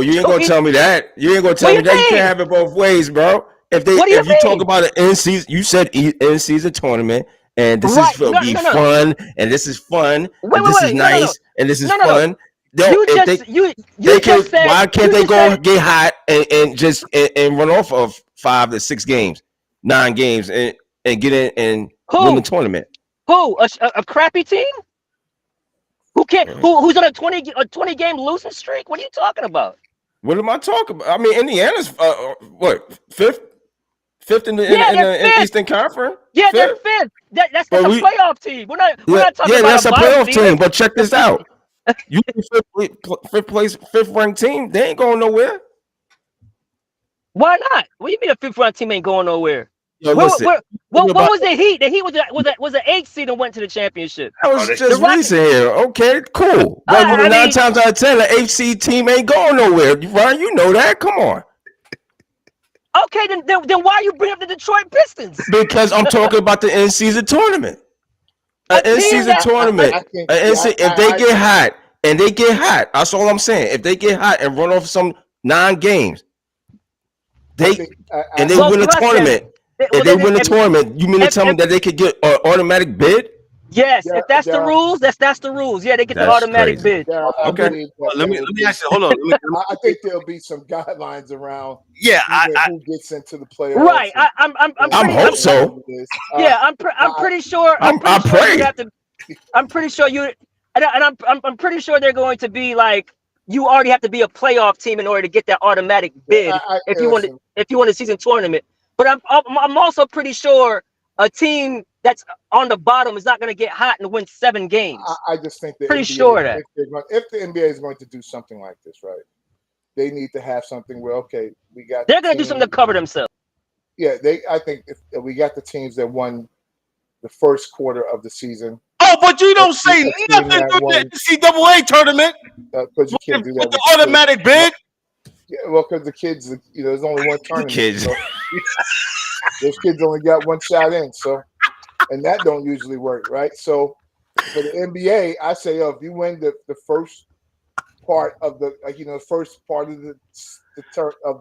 C: You ain't gonna tell me that. You ain't gonna tell me that. You can't have it both ways, bro. If you talk about an in season, you said in season tournament, and this is for fun, and this is fun, and this is nice, and this is fun. Why can't they go get hot and just run off of 5 to 6 games, 9 games, and get in and win the tournament?
D: Who? A crappy team? Who can't? Who's on a 20 game losing streak? What are you talking about?
C: What am I talking about? I mean, Indiana's fifth in the Eastern Conference.
D: Yeah, they're fifth. That's a playoff team. We're not talking about
C: that's a playoff team. But check this out. You fifth ranked team. They ain't going nowhere.
D: Why not? What do you mean a fifth ranked team ain't going nowhere?
C: Yo,
D: what was the Heat? The Heat was an 8th seed and went to the championship.
C: That was just recent here. Okay, cool. But 9 times out of 10, the 8th seed team ain't going nowhere. Ryan, you know that. Come on.
D: Okay, then why you bring up the Detroit Pistons?
C: Because I'm talking about the in-season tournament.
D: A
C: An
D: team
C: in-season
D: that-
C: tournament. If they get hot, and they get hot, that's all I'm saying. If they get hot and run off some 9 games, they win the tournament. If they win the tournament, you mean to tell me that they could get an automatic bid?
D: Yes, if that's the rules, that's the rules. Yeah, they get the automatic bid.
B: Okay. Let me ask you. Hold on.
E: I think there'll be some guidelines around.
B: Yeah,
E: who gets into the playoffs.
D: Right.
C: I hope so.
D: Yeah, I'm pretty sure. I'm pretty sure you. And I'm pretty sure they're going to be like, you already have to be a playoff team in order to get that automatic bid if you want a season tournament. But I'm also pretty sure a team that's on the bottom is not going to get hot and win 7 games.
E: I just think that
D: pretty sure that
E: if the NBA is going to do something like this, right, they need to have something where
D: they're going to do something to cover themselves.
E: Yeah, I think if we got the teams that won the first quarter of the season.
B: Oh, but you don't say nothing during the NCAA tournament.
E: Because you can't do that
B: with the automatic bid.
E: Yeah, well, because the kids, there's only one tournament. So those kids only got one shot in, and that don't usually work, right? So for the NBA, I say, if you win the first part of the first part of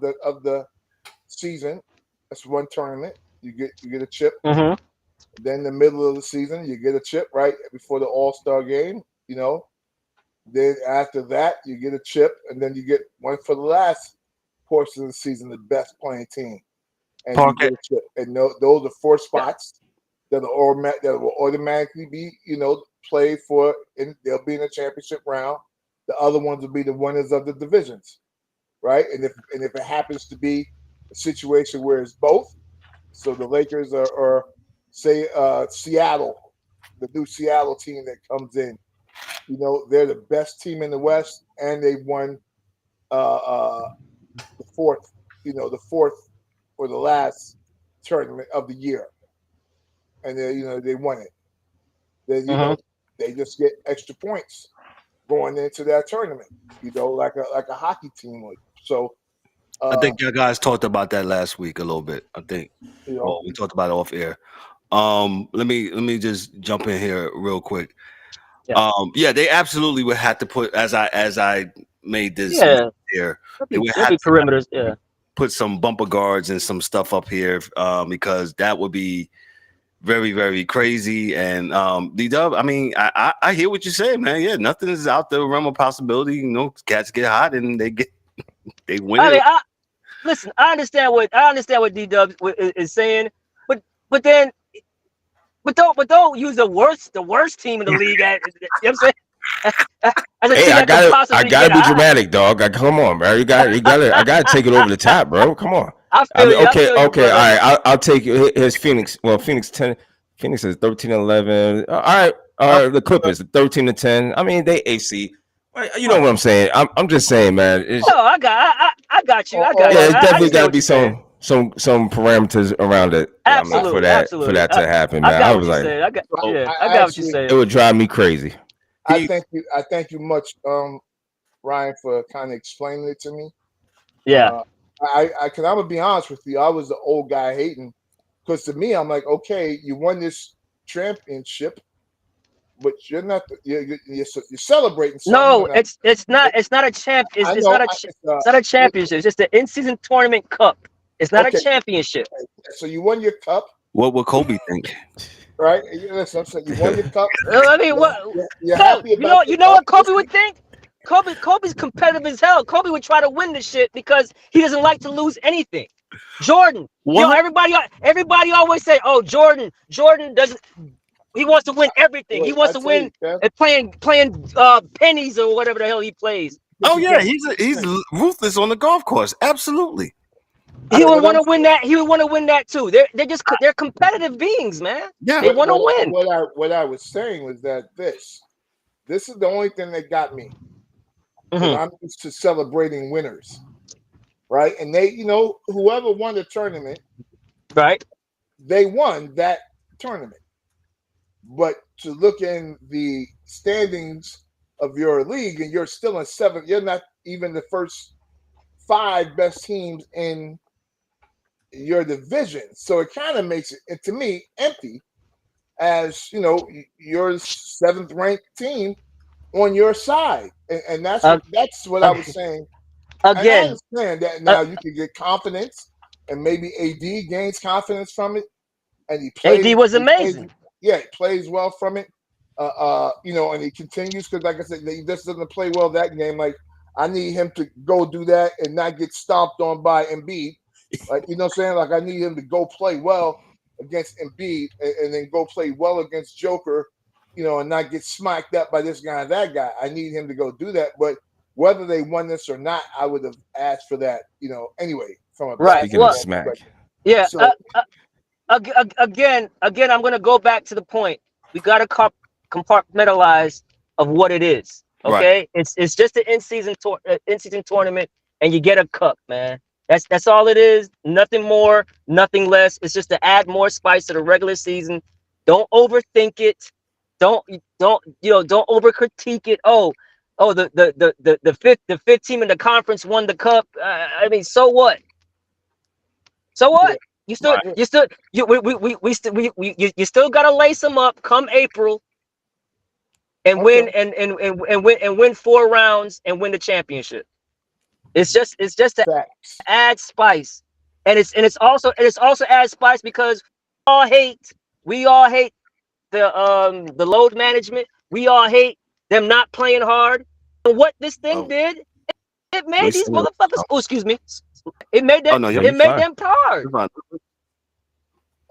E: the season, that's one tournament. You get a chip.
D: Mm-hmm.
E: Then the middle of the season, you get a chip right before the All-Star game. Then after that, you get a chip, and then you get one for the last portion of the season, the best playing team, and you get a chip. And those are 4 spots that will automatically be played for, and they'll be in the championship round. The other ones will be the winners of the divisions, right? And if it happens to be a situation where it's both, so the Lakers are say Seattle, the new Seattle team that comes in, they're the best team in the West, and they won the fourth or the last tournament of the year, and they won it. Then they just get extra points going into that tournament, like a hockey team would. So
B: I think you guys talked about that last week a little bit. I think we talked about it off air. Let me just jump in here real quick. Yeah, they absolutely would have to put, as I made this here, they would have to
D: perimeters.
B: Put some bumper guards and some stuff up here, because that would be very, very crazy. And D-Dub, I mean, I hear what you're saying, man. Yeah, nothing is out the realm of possibility. Cats get hot and they win.
D: Listen, I understand what D-Dub is saying, but don't use the worst team in the league. You know what I'm saying?
C: Hey, I gotta be dramatic, dog. Come on, bro. I gotta take it over the top, bro. Come on. Okay. All right. I'll take his Phoenix. Well, Phoenix is 13-11. All right. The Clippers 13-10. I mean, they AC. You know what I'm saying? I'm just saying, man.
D: I got you.
C: Yeah, it's definitely got to be some parameters around it.
D: Absolutely,
C: for that to happen, man. I was like,
D: I got what you're saying.
C: It would drive me crazy.
E: I thank you much, Ryan, for kind of explaining it to me.
D: Yeah.
E: I'm gonna be honest with you. I was the old guy hating, because to me, I'm like, okay, you won this championship, but you're not. You're celebrating.
D: No, it's not a champ. It's not a championship. It's just the in-season tournament cup. It's not a championship.
E: So you won your cup.
B: What would Kobe think?
E: Right? Listen, I'm saying you won your cup.
D: I mean, what? You know what Kobe would think? Kobe's competitive as hell. Kobe would try to win this shit because he doesn't like to lose anything. Jordan, everybody always say, "Oh, Jordan doesn't. He wants to win everything. He wants to win and playing pennies or whatever the hell he plays."
B: Oh yeah, he's ruthless on the golf course. Absolutely.
D: He would want to win that. He would want to win that too. They're competitive beings, man. Yeah, they want to win.
E: What I was saying was that this is the only thing that got me. I'm used to celebrating winners, right? And they, whoever won the tournament,
D: right?
E: They won that tournament. But to look in the standings of your league, and you're still in 7th, you're not even the first 5 best teams in your division. So it kind of makes it, to me, empty as, your 7th ranked team on your side. And that's what I was saying. And I
D: Again,
E: understand that now you can get confidence, and maybe AD gains confidence from it, and he plays.
D: AD was amazing.
E: He plays well from it. And he continues because, like I said, he just doesn't play well that game. Like, I need him to go do that and not get stomped on by Embiid. Like, you know what I'm saying? Like, I need him to go play well against Embiid and then go play well against Joker, and not get smacked up by this guy and that guy. I need him to go do that. But whether they won this or not, I would have asked for that, anyway, from a
D: right.
C: Speaking of smack.
D: Yeah.
E: So,
D: again, I'm going to go back to the point. We got to compartmentalize of what it is. Okay, right. It's just an in-season tournament, and you get a cup, man. That's all it is. Nothing more, nothing less. It's just to add more spice to the regular season. Don't overthink it. Don't over critique it. Oh, the fifth team in the conference won the cup. I mean, so what? So what? You still gotta lace them up come April and win and win 4 rounds and win the championship. It's just to add spice, and it's also add spice because we all hate the load management. We all hate them not playing hard. And what this thing did, it made these motherfuckers. Oh, excuse me. It made them. It made them hard.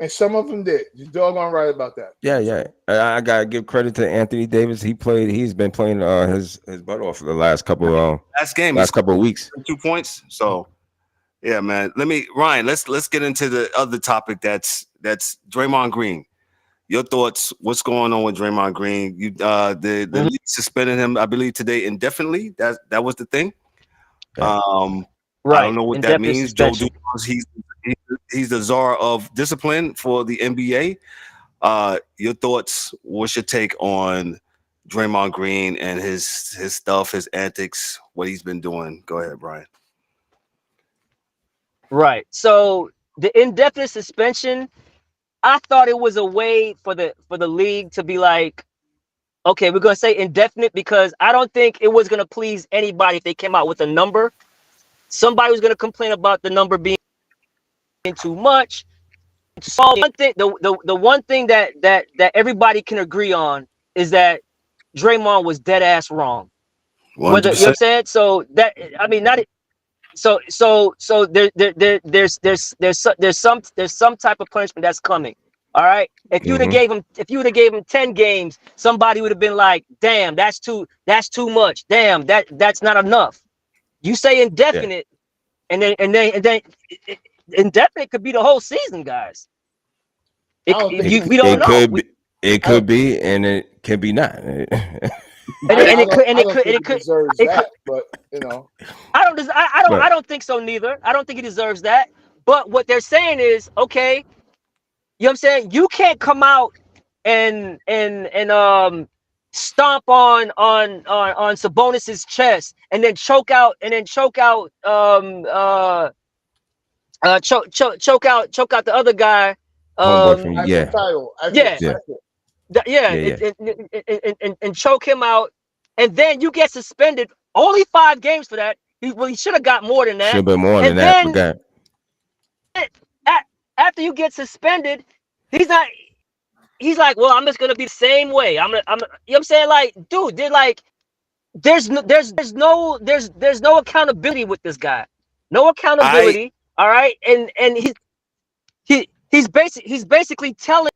E: And some of them did. You're doggone right about that.
C: Yeah. I gotta give credit to Anthony Davis. He's been playing his butt off for the last couple of weeks.
B: 2 points. So yeah, man. Ryan, let's get into the other topic that's Draymond Green. Your thoughts, what's going on with Draymond Green? You the league suspended him, I believe, today indefinitely. That was the thing.
D: Right.
B: I don't know what that means. Joe Dumars, he's the czar of discipline for the NBA. Your thoughts, what's your take on Draymond Green and his stuff, his antics, what he's been doing? Go ahead, Brian.
D: Right. So the indefinite suspension, I thought it was a way for the league to be like, okay, we're gonna say indefinite because I don't think it was gonna please anybody if they came out with a number. Somebody was gonna complain about the number being too much. So the one thing that everybody can agree on is that Draymond was dead ass wrong.
B: 100%.
D: Whether, you know what I'm saying? So that, I mean, not so there's some type of punishment that's coming. All right. If you would have gave him 10 games, somebody would have been like, damn, that's too much. Damn, that's not enough. You say indefinite, and then indefinite could be the whole season, guys. We don't know.
C: It could be, and it can be not.
E: It deserves that, but
D: I don't think so neither. I don't think he deserves that. But what they're saying is, okay, you know what I'm saying? You can't come out and stomp on Sabonis's chest and then choke out the other guy. And choke him out, and then you get suspended. Only 5 games for that. He should have got more than that.
C: Should have been more than that.
D: After you get suspended, he's like, well, I'm just gonna be the same way. You know what I'm saying? Like, dude, there's no accountability with this guy. No accountability. All right, and he's basically telling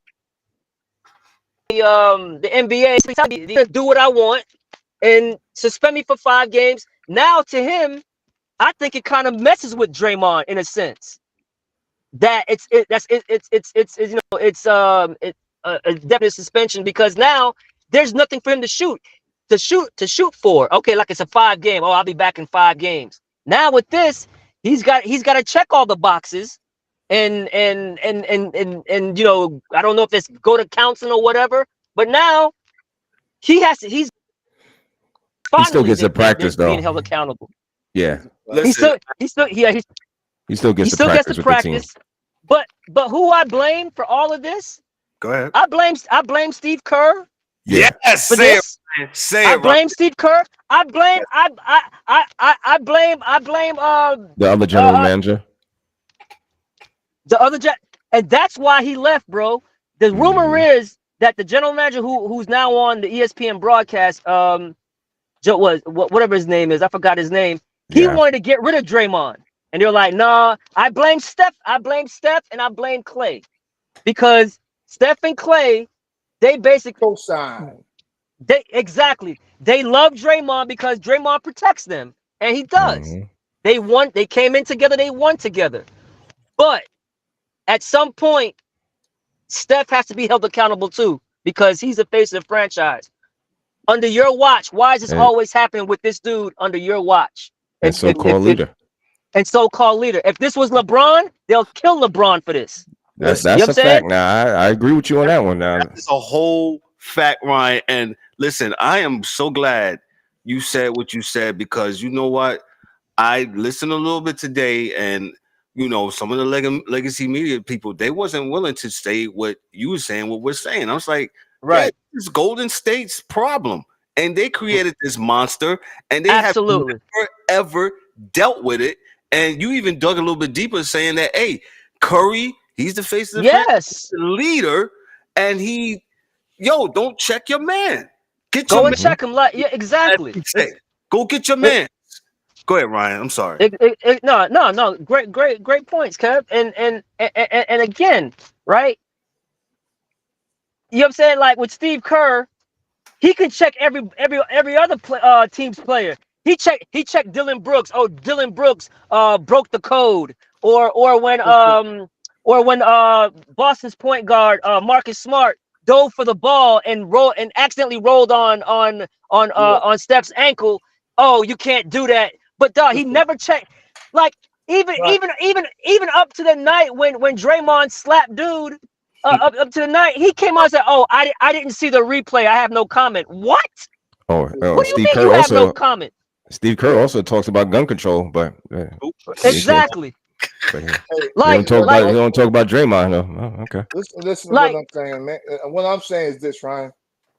D: the NBA, do what I want and suspend me for 5 games. Now to him, I think it kind of messes with Draymond in a sense that it's a definite suspension because now there's nothing for him to shoot for. Okay, like it's a 5 game. Oh, I'll be back in 5 games. Now with this, he's got to check all the boxes. And I don't know if it's go to counseling or whatever, but now he
C: still gets to practice though,
D: being held accountable.
C: Yeah,
D: he still gets to practice. But who I blame for all of this?
B: Go ahead.
D: I blame Steve Kerr
B: Yes,
D: for
B: say
D: this.
B: it, man. Say
D: I
B: it,
D: blame Steve Kerr. I blame
C: The other general manager.
D: the other and that's why he left, bro. The rumor is that the general manager who's now on the ESPN broadcast, whatever his name is, I forgot his name. He wanted to get rid of Draymond, and they're like, "Nah, I blame Steph, and I blame Clay, because Steph and Clay, they basically
E: Co-sign.
D: They love Draymond because Draymond protects them, and he does. They came in together, they won together. But at some point, Steph has to be held accountable too, because he's the face of the franchise. Under your watch, why is this always happening with this dude under your watch?
C: And so-called leader.
D: And so-called leader. If this was LeBron, they'll kill LeBron for this.
C: That's a fact. Now I agree with you on that one. Now
B: it's a whole fact, Ryan. And listen, I am so glad you said what you said, because you know what? I listened a little bit today, and you know, some of the legacy media people, they wasn't willing to say what you were saying, what we're saying. I was like, right, yeah, it's Golden State's problem, and they created this monster, and they have never ever dealt with it. And you even dug a little bit deeper, saying that, hey, Curry, he's the face of the franchise, the leader, and don't check your man.
D: Go and check him, like, yeah, exactly.
B: Go get your man. Go ahead, Ryan. I'm sorry.
D: No. Great points, Kev. And again, right? You know what I'm saying? Like with Steve Kerr, he can check every other team's player. He checked Dylan Brooks. Oh, Dylan Brooks broke the code. Or when Boston's point guard Marcus Smart dove for the ball and accidentally rolled on Steph's ankle. Oh, you can't do that. But dog, he never checked. Like even up to the night when Draymond slapped dude, up to the night, he came out and said, "Oh, I didn't see the replay. I have no comment." What?
C: Oh,
D: what do you mean you have no comment?
C: Steve Kerr also talks about gun control, but
D: exactly.
C: He don't talk about Draymond. No. Oh, okay.
E: Listen to what I'm saying, man. What I'm saying is this, Ryan.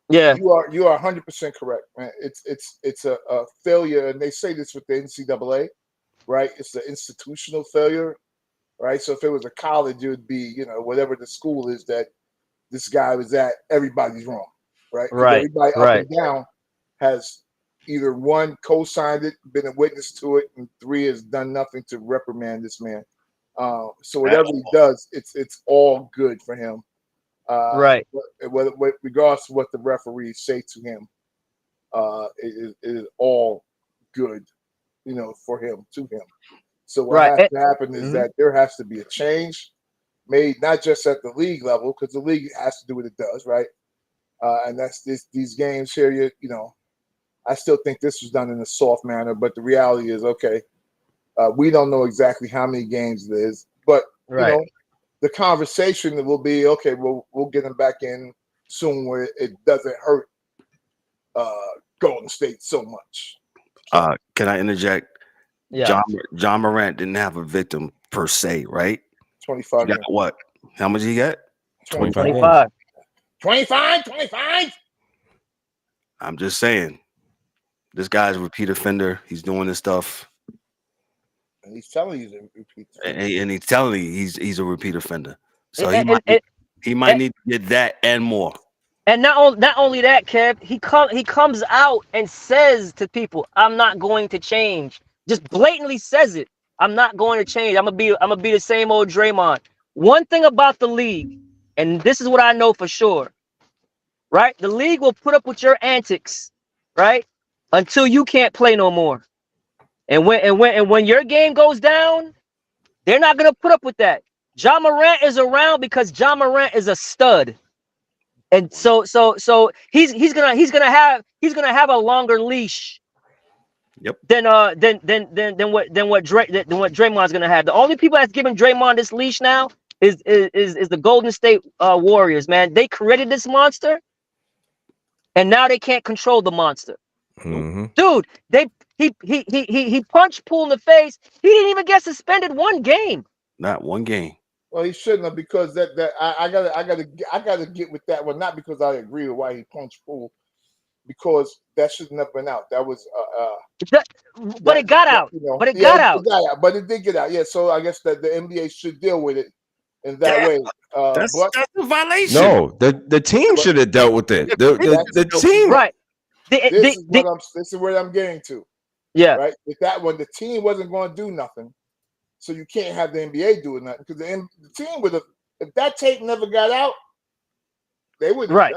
D: Yeah,
E: you are 100% correct, man. It's a failure, and they say this with the NCAA, right? It's an institutional failure, right? So if it was a college, it would be, whatever the school is that this guy was at, everybody's wrong, right?
D: Right.
E: Everybody up and down has either one co-signed it, been a witness to it, and three has done nothing to reprimand this man. So whatever he does, it's all good for him.
D: Right.
E: Regardless of what the referees say to him, it is all good, for him, to him. So what has to happen is that there has to be a change made, not just at the league level, because the league has to do what it does, right? And that's these games here. I still think this was done in a soft manner, but the reality is, we don't know exactly how many games it is, but the conversation will be, we'll get him back in soon where it doesn't hurt Golden State so much.
B: Can I interject?
D: Yeah.
B: John Morant didn't have a victim per se, right?
E: 25.
B: What? How much did he get?
D: 25.
E: 25.
B: I'm just saying. This guy's a repeat offender. He's doing this stuff.
E: And he's telling you he's a repeat offender.
B: And he's telling you he's a repeat offender. So he might need to get that and more.
D: And not only that, Kev, he comes out and says to people, "I'm not going to change." Just blatantly says it. "I'm not going to change. I'm gonna be the same old Draymond." One thing about the league, and this is what I know for sure, right? The league will put up with your antics, right, until you can't play no more. And when your game goes down, they're not gonna put up with that. John Morant is around because John Morant is a stud. And so he's gonna have a longer leash.
B: Yep.
D: Than what Draymond's gonna have. The only people that's giving Draymond this leash now is the Golden State Warriors, man. They created this monster, and now they can't control the monster.
C: Mm-hmm.
D: Dude, he punched Poole in the face. He didn't even get suspended one game.
B: Not one game.
E: Well, he shouldn't have, because I gotta get with that one. Not because I agree with why he punched Poole, because that should have never been out. That was
D: but it got out. But it got out.
E: It got out. But it did get out. Yeah. So I guess that the NBA should deal with it in that way.
B: That's a violation.
C: No, the team should have dealt with it. The team,
D: right?
E: This is where I'm getting to.
D: Yeah.
E: Right. With that one, the team wasn't going to do nothing, so you can't have the NBA doing nothing, because the team would have. If that tape never got out, they wouldn't.
D: Right.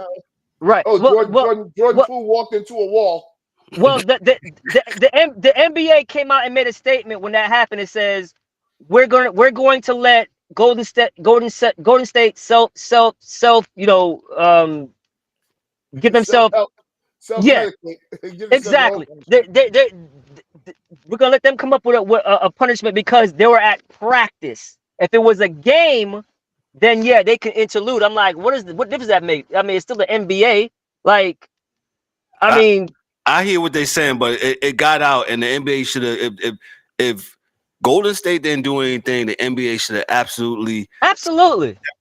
D: Right.
E: Oh, Jordan Poole walked into a wall.
D: Well, the NBA came out and made a statement when that happened. It says we're going to let Golden State self give themselves exactly. We're gonna let them come up with a punishment because they were at practice. If it was a game, then yeah, they can interlude. I'm like, what difference does that make? I mean, it's still the NBA. Like,
B: I hear what they're saying, but it got out, and the NBA should have. If Golden State didn't do anything, the NBA should have absolutely stepped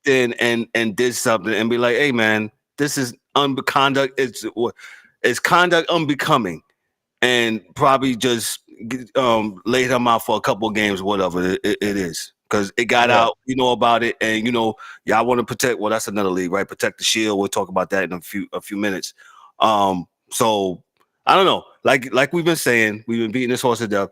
B: in and did something and be like, "Hey, man, this is conduct. It's conduct unbecoming," and probably just laid him out for a couple of games, whatever it is, because it got out. You know about it, and y'all want to protect. Well, that's another league, right? Protect the shield. We'll talk about that in a few minutes. So I don't know. Like we've been saying, we've been beating this horse to death.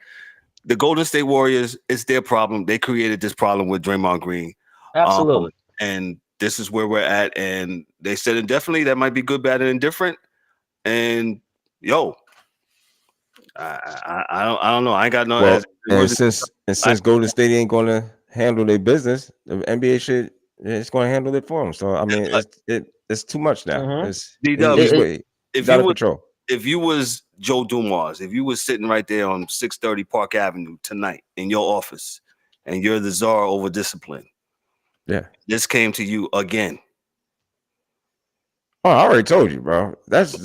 B: The Golden State Warriors, it's their problem. They created this problem with Draymond Green.
D: Absolutely.
B: And this is where we're at. And they said indefinitely that might be good, bad, and indifferent. And I don't know. I ain't got no.
C: Well, and since Golden State ain't going to handle their business, the NBA it's going to handle it for them. So I mean, it's too much now.
D: Mm-hmm.
C: It's out of control.
B: If you was Joe Dumars, if you was sitting right there on 630 Park Avenue tonight in your office, and you're the czar over discipline, this came to you again.
C: Oh, I already told you, bro. That's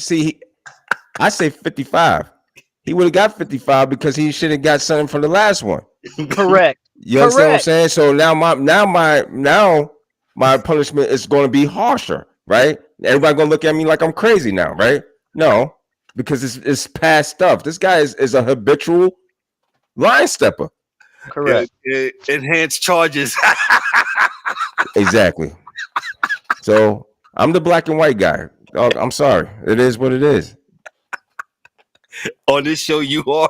C: see, I say 55. He would have got 55 because he should have got something from the last one.
D: Correct.
C: You understand what I'm saying? So now my punishment is going to be harsher, right? Everybody gonna look at me like I'm crazy now, right? No, because it's past stuff. This guy is a habitual line stepper.
D: Correct.
B: Enhanced charges.
C: Exactly. So I'm the black and white guy. Oh, I'm sorry. It is what it is.
B: On this show, you are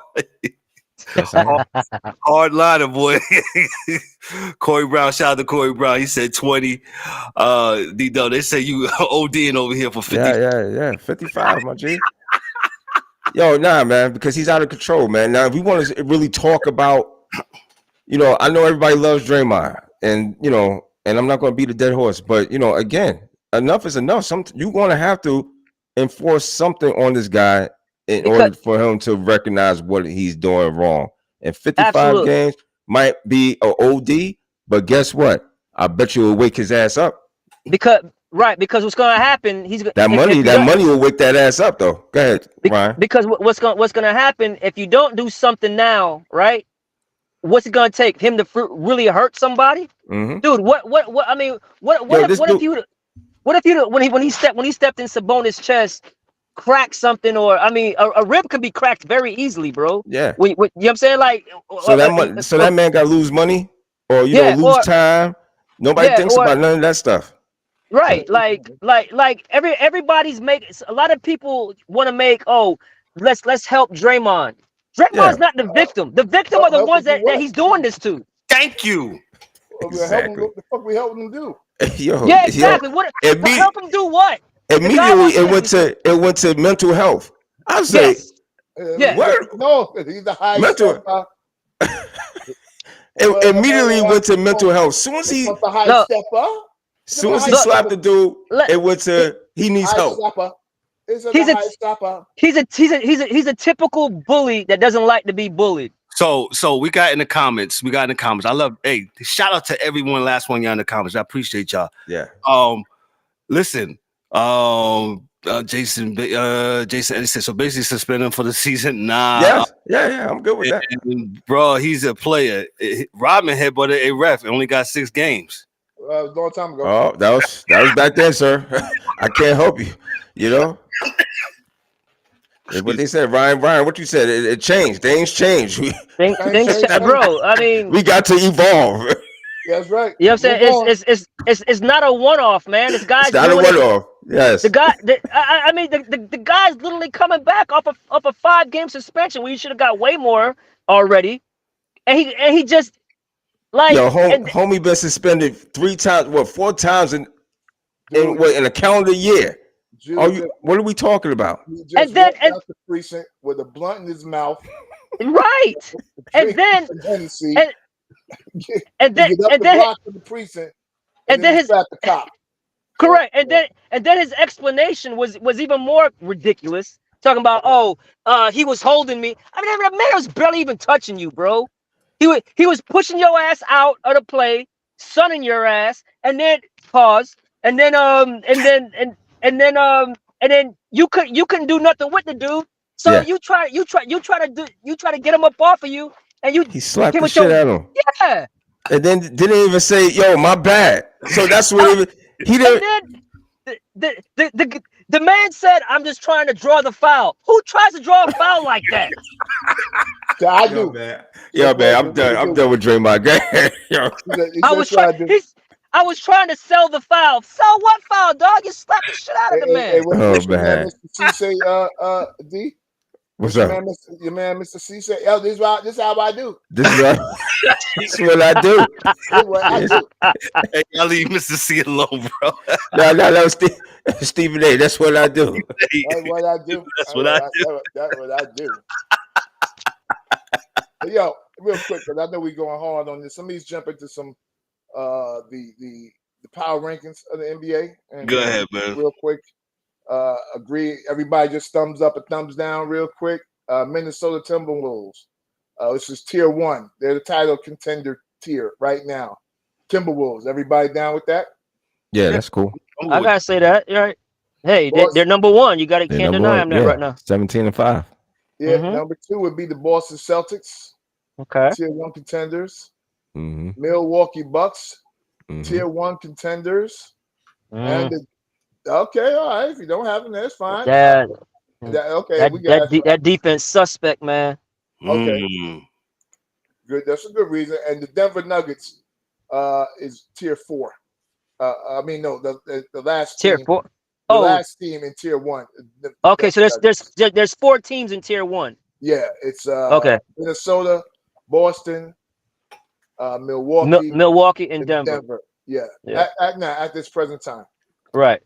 B: hard liner, boy. Corey Brown, shout out to Corey Brown. He said 20. They say you ODing over here for 50.
C: Yeah. 55, my G. Yo, nah, man, because he's out of control, man. Now, if we want to really talk about, I know everybody loves Draymond, and and I'm not going to beat a dead horse, but again, enough is enough. You're going to have to enforce something on this guy in order for him to recognize what he's doing wrong. And 55 games might be an OD, but guess what? I bet you will wake his ass up. Because
D: what's going to happen?
C: That money will wake that ass up, though. Go ahead, Ryan.
D: Because what's going to happen if you don't do something now, right? What's it going to take him to really hurt somebody, dude? What if you when he stepped in Sabonis' chest, crack something, or a rib could be cracked very easily, bro.
C: Yeah.
D: You know what I'm saying? Like,
C: so that man got to lose money, or lose time. Nobody thinks about none of that stuff.
D: Right. Like everybody's making. A lot of people want to make. Let's help Draymond. Draymond's not the victim. The victim are the ones that he's doing this to.
B: Thank you.
C: Exactly.
E: What the fuck we helping him do?
D: Exactly. What help him do what?
C: Immediately it went to mental health. I say,
E: no, he's the high
C: mental. It immediately went to mental health. Soon as he slapped the dude, it went to he needs help.
D: He's a typical bully that doesn't like to be bullied.
B: So we got in the comments. I love. Hey, shout out to everyone. Last one y'all in the comments. I appreciate y'all.
C: Yeah.
B: Listen. Jason Edison. So basically suspend him for the season. Nah.
C: Yes. Yeah. I'm good with that.
B: And, bro, he's a player. Rodman headbutted a ref. Only got 6 games.
E: A long time ago.
C: Oh, that was back then, sir. I can't help you. You know. What they said, Ryan, what you said? It changed. Things changed.
D: Things, bro. I mean,
C: we got to evolve.
E: That's right.
D: You know what I'm saying? It's not a one-off, man. This guy's
C: It's not a one-off. Yes.
D: The guy, I mean, the guy's literally coming back off a 5-game suspension where you should have got way more already, and he just like
C: homie been suspended 3 times, 4 times in a calendar year. What are we talking about?
E: And then out the precinct with a blunt in his mouth,
D: right? And then
E: the precinct, and then his the cop.
D: Correct. And then his explanation was even more ridiculous. Talking about he was holding me. I mean, the man was barely even touching you, bro. He was pushing your ass out of the play, sunning your ass, and then pause, and then you couldn't do nothing with the dude. So you try to get him up off of you, and
C: he slapped the shit out of him.
D: Yeah.
C: And then didn't even say, "Yo, my bad." So that's what he didn't.
D: And then the man said, "I'm just trying to draw the foul." Who tries to draw a foul like that?
E: I do.
C: Yo, man, I'm done. I'm done with Draymond Green.
D: I was trying to sell the foul. Sell what foul, dog? You slapped the shit out of the man.
E: What's man. Mr. C say, D?
C: What's up?
E: Your man, Mr. C said, "Yo, this is how I do.
C: This is what I do."
B: Hey, y'all leave Mr. C alone, bro.
C: No, that was Stephen A. That's what I do.
E: That's what I do.
B: That's what I do.
E: That's what I do. Hey, yo, real quick, because I know we're going hard on this. Let me jump into some the power rankings of the NBA. And,
B: go ahead, man.
E: Real quick. Agree. Everybody just thumbs up and thumbs down real quick. Minnesota Timberwolves. This is tier 1. They're the title contender tier right now. Timberwolves. Everybody down with that?
C: Yeah, that's cool.
D: I gotta say that. You're right. Hey, they're number 1. You can't deny them that right now.
C: 17-5.
E: Yeah. Number 2 would be the Boston Celtics.
D: Okay.
E: Tier 1 contenders.
C: Mm-hmm.
E: Milwaukee Bucks.
C: Mm-hmm.
E: Tier 1 contenders. And okay, all right. If you don't have them, that's fine.
D: That defense suspect, man.
E: Okay, good. That's a good reason. And the Denver Nuggets is tier 4. I mean, no, the last
D: tier
E: team,
D: 4.
E: The last team in tier 1.
D: Okay, so there's 4 teams in tier 1.
E: Yeah, it's
D: okay.
E: Minnesota, Boston, Milwaukee,
D: Milwaukee, and Denver.
E: Yeah. At this present time.
D: Right.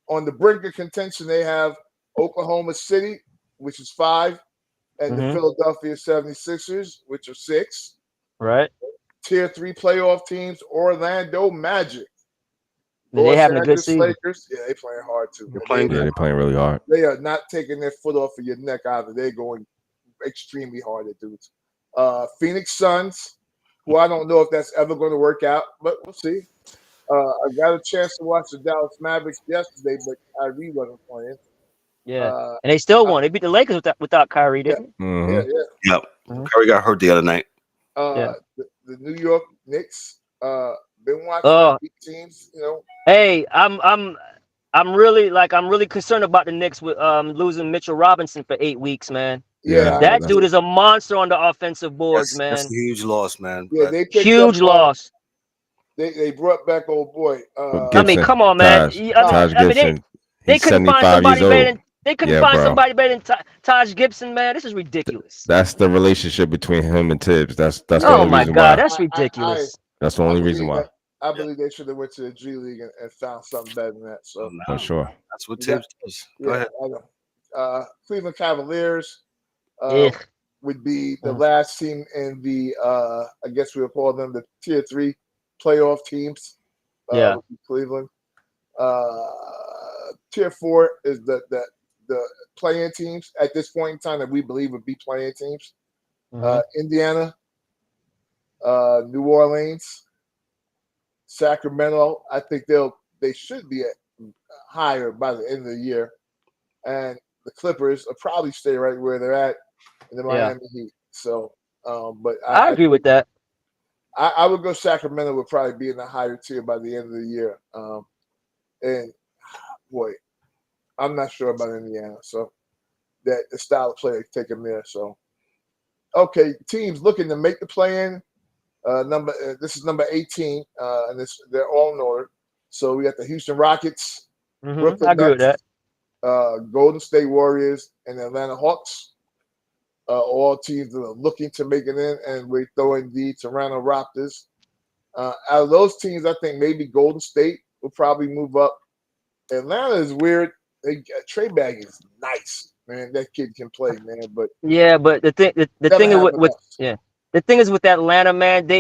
E: On the brink of contention, they have Oklahoma City, which is 5, and the Philadelphia 76ers, which are 6.
D: Right.
E: Tier 3 playoff teams, Orlando Magic.
D: They having a good season.
E: Lakers, yeah, they playing hard too.
C: They're playing really hard.
E: They are not taking their foot off of your neck either. They're going extremely hard at dudes. Phoenix Suns, who I don't know if that's ever going to work out, but we'll see. I got a chance to watch the Dallas Mavericks yesterday, but Kyrie wasn't playing.
D: Yeah, and they still won. They beat the Lakers without Kyrie, didn't they?
C: Mm-hmm.
E: Yeah.
B: Kyrie got hurt the other night.
E: The New York Knicks. Been watching teams, you know.
D: Hey, I'm really concerned about the Knicks with losing Mitchell Robinson for 8 weeks, man.
E: Yeah,
D: that dude is a monster on the offensive boards, man.
B: That's a huge loss, man.
E: Yeah, they
D: huge loss.
E: They brought back old boy.
C: Gibson,
D: I mean, come on, man.
C: Taj Gibson.
D: They couldn't find somebody better than somebody better than Taj Gibson, man. This is ridiculous.
C: That's the relationship between him and Tibbs. That's the only
D: oh my
C: reason
D: God,
C: why.
D: That's ridiculous.
C: That's the only reason why.
E: I believe they should have went to the G League and found something better than that. So
C: for sure,
B: that's what Tibbs does. Go ahead.
E: Cleveland Cavaliers would be the last team in the I guess we'll call them the tier 3 playoff teams. Cleveland. Tier 4 is the play-in teams at this point in time that we believe would be play-in teams. Indiana, New Orleans, Sacramento. I think they should be higher by the end of the year. and the Clippers will probably stay right where they're at in the Miami Heat. So, but
D: I agree with that.
E: I would go Sacramento would probably be in the higher tier by the end of the year. And boy, I'm not sure about Indiana. So that the style of play take them there. So okay, teams looking to make the play-in. This is number 18, and they're all in order. So we got the Houston Rockets, Brooklyn
D: I agree with
E: Nets,
D: that.
E: Golden State Warriors, and Atlanta Hawks. All teams that are looking to make it in, and we throw in the Toronto Raptors. Out of those teams, I think maybe Golden State will probably move up. Atlanta is weird. Trey Bag is nice, man. That kid can play, man. But
D: yeah, but the thing the thing is with Atlanta, man.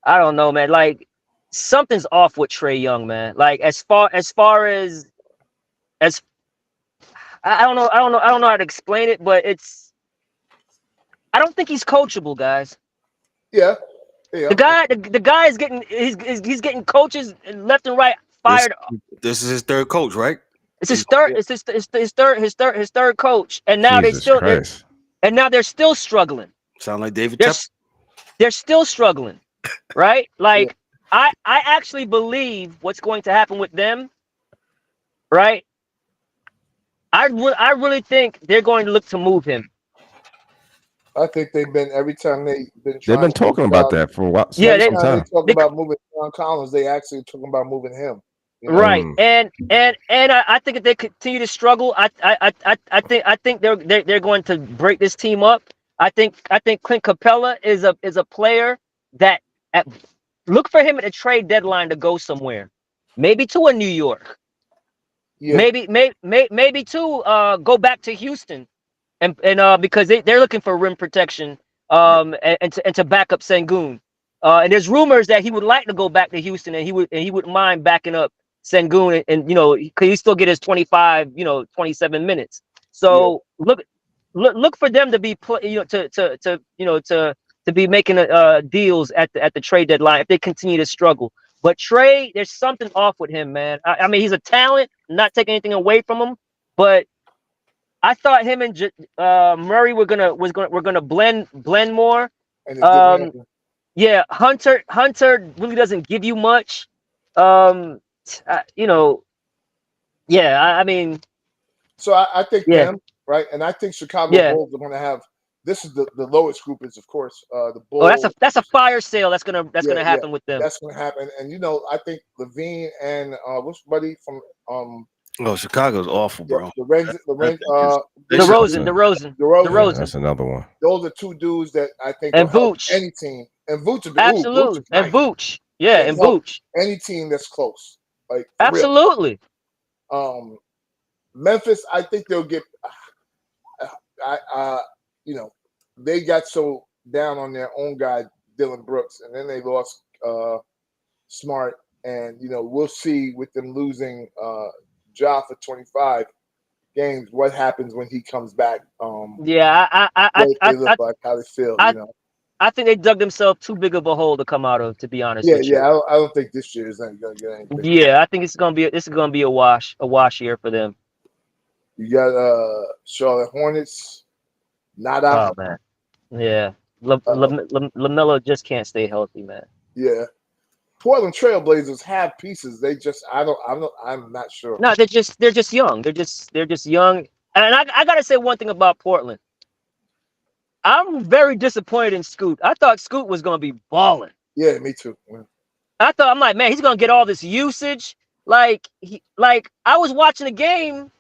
D: I don't know, man. Like something's off with Trey Young, man. Like as far as I don't know how to explain it, but I don't think he's coachable, guys.
E: Yeah.
D: The guy is getting he's getting coaches left and right fired.
B: This is his third coach, right?
D: It's his third. It's his third coach, and now they're still struggling.
B: Sound like David Tepper.
D: They're still struggling, right? Like I actually believe what's going to happen with them, right? I really think they're going to look to move him.
E: I think they've been every time they've
F: been talking about that for a while.
D: Yeah,
F: they
E: talk about moving John Collins. They actually talking about moving him.
D: You know? Right, and I think if they continue to struggle, I think they're going to break this team up. I think Clint Capella is a player that look for him at a trade deadline to go somewhere, maybe to a New York, maybe to go back to Houston, and because they're looking for rim protection, and to back up Sengun, and there's rumors that he would like to go back to Houston, and he wouldn't mind backing up Sengun, and could he still get his 25, 27 minutes? So look for them to be to be making deals at the trade deadline if they continue to struggle. But Trey, there's something off with him, man. I mean, he's a talent, not taking anything away from him, but I thought him and Murray were gonna blend more. Yeah, Hunter really doesn't give you much. I mean.
E: So I think them, right? And I think Chicago Bulls are going to have. This is the lowest group is of course the Bulls.
D: Oh, that's a fire sale. That's gonna happen with them.
E: That's gonna happen, and I think Levine and what's buddy from
B: Chicago's awful, bro.
D: DeRozan.
F: That's another one.
E: Those are two dudes that I think
D: and Vooch.
E: Any team and Vooch
D: absolutely and Vooch. Yeah, and Vooch.
E: Any team that's close, like
D: absolutely.
E: Real. Memphis, I think they'll get. They got so down on their own guy Dylan Brooks, and then they lost Smart, and we'll see with them losing Ja for 25 games what happens when he comes back.
D: How they
E: feel.
D: I think they dug themselves too big of a hole to come out of. To be honest, with you.
E: I don't think this year is going to get anything.
D: Yeah, I think this is going to be a wash year for them.
E: You got Charlotte Hornets, not out.
D: Oh man, yeah. LaMelo just can't stay healthy, man.
E: Yeah. Portland Trailblazers have pieces. They just I'm not sure.
D: No, they're just young. They're just young. And I gotta say one thing about Portland. I'm very disappointed in Scoot. I thought Scoot was gonna be balling.
E: Yeah, me too. Yeah.
D: I'm like, man, he's gonna get all this usage. Like I was watching the game,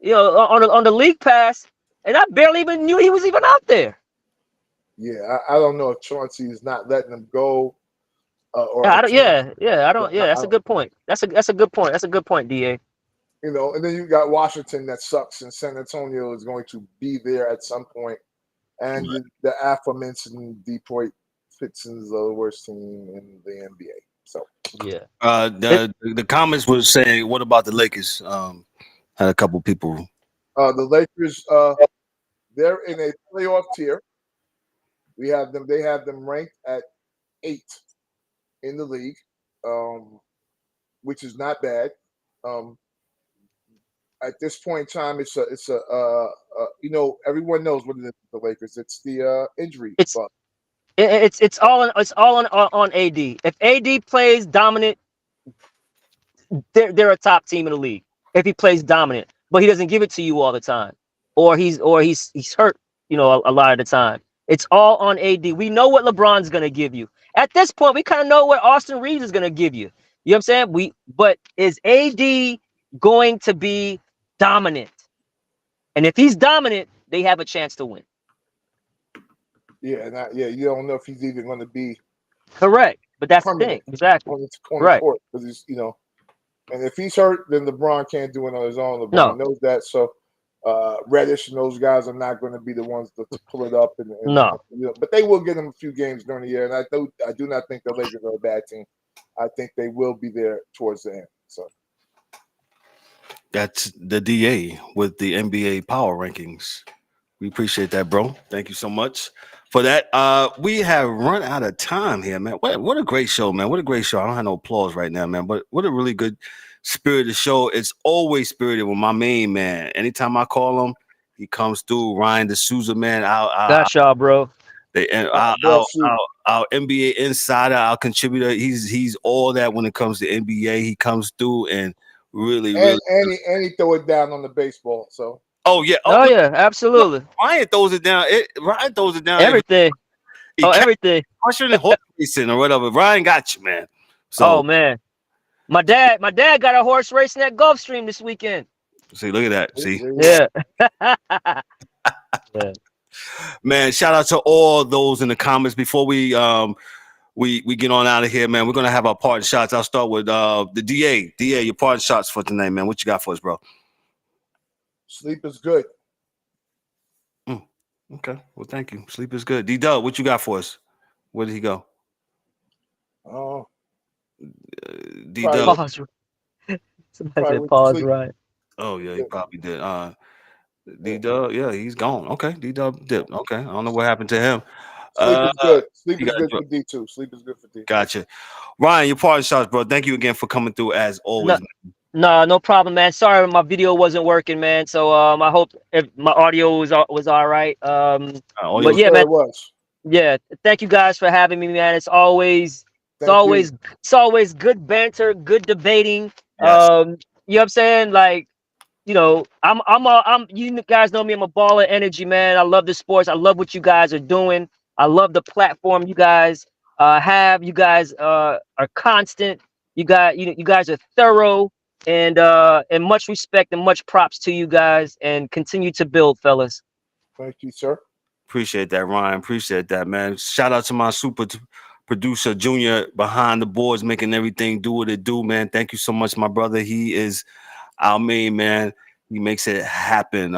D: on the league pass, and I barely even knew he was even out there.
E: Yeah, I don't know if Chauncey is not letting him go.
D: That's a good point. That's a good point. That's a good point, DA.
E: And then you got Washington that sucks, and San Antonio is going to be there at some point. And the aforementioned Detroit Pistons are the worst team in the NBA. So
B: the comments was saying, what about the Lakers? Had a couple people.
E: The Lakers, they're in a playoff tier. They have them ranked at 8 in the league, which is not bad. at this point in time, it's a you know, everyone knows what it is with the Lakers. It's the injury.
D: It's all on AD. If AD plays dominant, they're a top team in the league. If he plays dominant, but he doesn't give it to you all the time, or he's hurt, you know, a lot of the time. It's all on AD. We know what LeBron's gonna give you. At this point, we kind of know what Austin Reeves is gonna give you. You know what I'm saying? But is AD going to be dominant? And if he's dominant, they have a chance to win.
E: Yeah, you don't know if he's even going to be
D: correct. But that's the thing, exactly.
E: On the court, because he's, you know, and if he's hurt, then LeBron can't do it on his own. LeBron knows that. So Reddish and those guys are not going to be the ones to pull it up. You know, but they will get him a few games during the year. And I do not think the Lakers are a bad team. I think they will be there towards the end. So
B: that's the DA with the NBA power rankings. We appreciate that, bro. Thank you so much for that. We have run out of time here, man. What a great show, man. What a great show. I don't have no applause right now, man, but what a really good spirited show. It's always spirited with my main man. Anytime I call him, he comes through. Ryan De Souza, man.
D: Got y'all, bro.
B: Our NBA insider, our contributor. He's all that when it comes to NBA. He comes through and really
E: he throw it down on the baseball. So
B: yeah,
D: absolutely.
B: Ryan throws it down. Ryan throws it down.
D: Everything. Everything.
B: Pushing horse racing or whatever. Ryan got you, man. So,
D: man, my dad got a horse racing at Gulfstream this weekend.
B: See, look at that. See,
D: yeah.
B: Man, shout out to all those in the comments. Before we get on out of here, man, we're gonna have our parting shots. I'll start with the DA. DA, your parting shots for tonight, man. What you got for us, bro?
E: Sleep is good.
B: Okay. Well, thank you. Sleep is good. D-Dub, what you got for us? Where did he go?
E: Oh.
B: D-Dub.
D: Pause. Somebody said pause, right?
B: Oh, yeah, he probably did. D-Dub, yeah, he's gone. Okay. D-Dub dipped. Okay. I don't know what happened to him.
E: Sleep is good. Sleep is good for D2. Sleep is good for D2.
B: Gotcha. Ryan, your parting shots, bro. Thank you again for coming through as always.
D: No problem, man. Sorry, my video wasn't working, man. So I hope if my audio was all right. But yeah, man. It was. Yeah, thank you guys for having me, man. It's always good banter, good debating.
B: Yes.
D: You know what I'm saying? Like, you know, I'm you guys know me, I'm a ball of energy, man. I love the sports. I love what you guys are doing. I love the platform you guys have. You guys are constant. You guys are thorough. And much respect and much props to you guys, and continue to build, fellas.
E: Thank you, sir.
B: Appreciate that, Ryan. Appreciate that, man. Shout out to my super producer, Junior, behind the boards, making everything do what it do, man. Thank you so much, my brother. He is our main man. He makes it happen.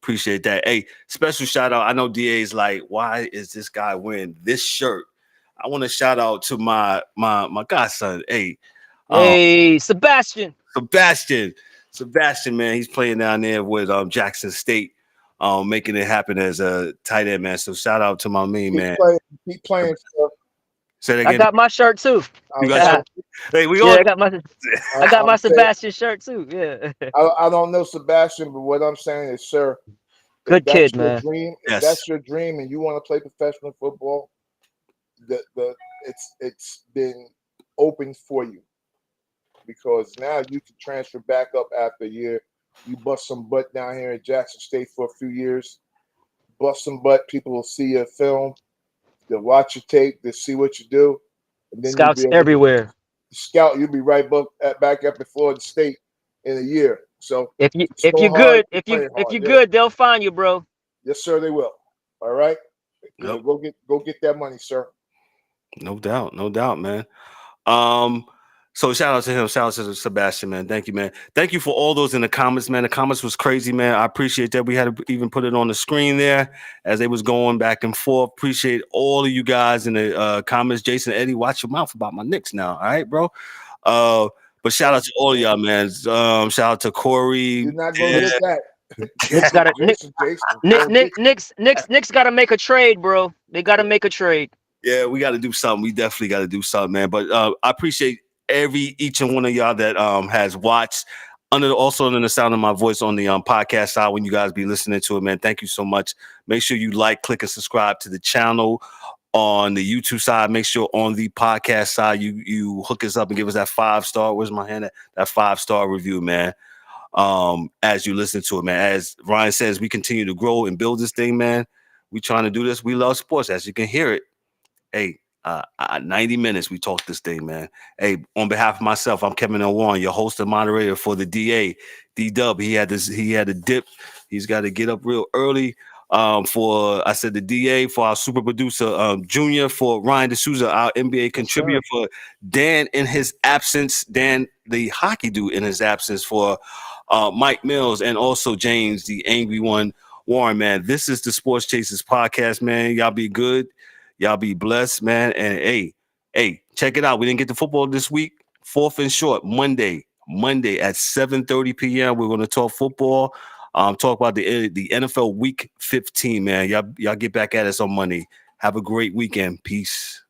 B: Appreciate that. Hey, special shout out. I know DA is like, why is this guy wearing this shirt? I want to shout out to my godson. Hey,
D: Sebastian,
B: man, he's playing down there with Jackson State, making it happen as a tight end, man. So shout out to my main man.
E: Keep playing.
B: Say that again.
D: I got my shirt too.
B: You got hey, we
D: all.
B: Yeah,
D: I got my Sebastian shirt too. Yeah.
E: I don't know Sebastian, but what I'm saying is, sir,
D: good kid, man.
E: If that's your dream, and you want to play professional football, it's been open for you. Because now you can transfer back up after a year. You bust some butt down here at Jackson State for a few years. Bust some butt. People will see your film. They'll watch your tape. They'll see what you do. And then
D: scouts everywhere.
E: You'll be right back up at Florida State in a year. So
D: if you're good, they'll find you, bro.
E: Yes, sir. They will. All right.
B: Yep.
E: Go get that money, sir.
B: No doubt, man. So shout out to him. Shout out to Sebastian, man. Thank you, man. Thank you for all those in the comments, man. The comments was crazy, man. I appreciate that. We had to even put it on the screen there as they was going back and forth. Appreciate all of you guys in the comments. Jason, Eddie, watch your mouth about my Knicks now. All right, bro. But shout out to all of y'all, man. Shout out to Corey.
E: You're not gonna get that.
D: Knicks gotta make a trade, bro. They gotta make a trade.
B: Yeah, we gotta do something. We definitely gotta do something, man. But I appreciate each and one of y'all that has watched. under the sound of my voice on the podcast side when you guys be listening to it, man. Thank you so much. Make sure you like, click, and subscribe to the channel. On the YouTube side, make sure on the podcast side you hook us up and give us that 5-star. Where's my hand at? That 5-star review, man. As you listen to it, man. As Ryan says, we continue to grow and build this thing, man. We trying to do this. We love sports, as you can hear it. Hey, 90 minutes we talked this thing, man. Hey, on behalf of myself, I'm Kevin L. Warren, your host and moderator for the DA. D-Dub, he had a dip. He's got to get up real early. For I said the DA, for our super producer Junior, for Ryan De Souza, our NBA contributor, for Dan in his absence, Dan the hockey dude in his absence, for Mike Mills, and also James the angry one. Warren, man, this is the Sports Chasers podcast, man. Y'all be good, y'all be blessed, man. And hey, check it out. We didn't get to football this week. 4th and short, Monday at 7:30 p.m. We're gonna talk football. Talk about the NFL Week 15, man. Y'all get back at us on Monday. Have a great weekend. Peace.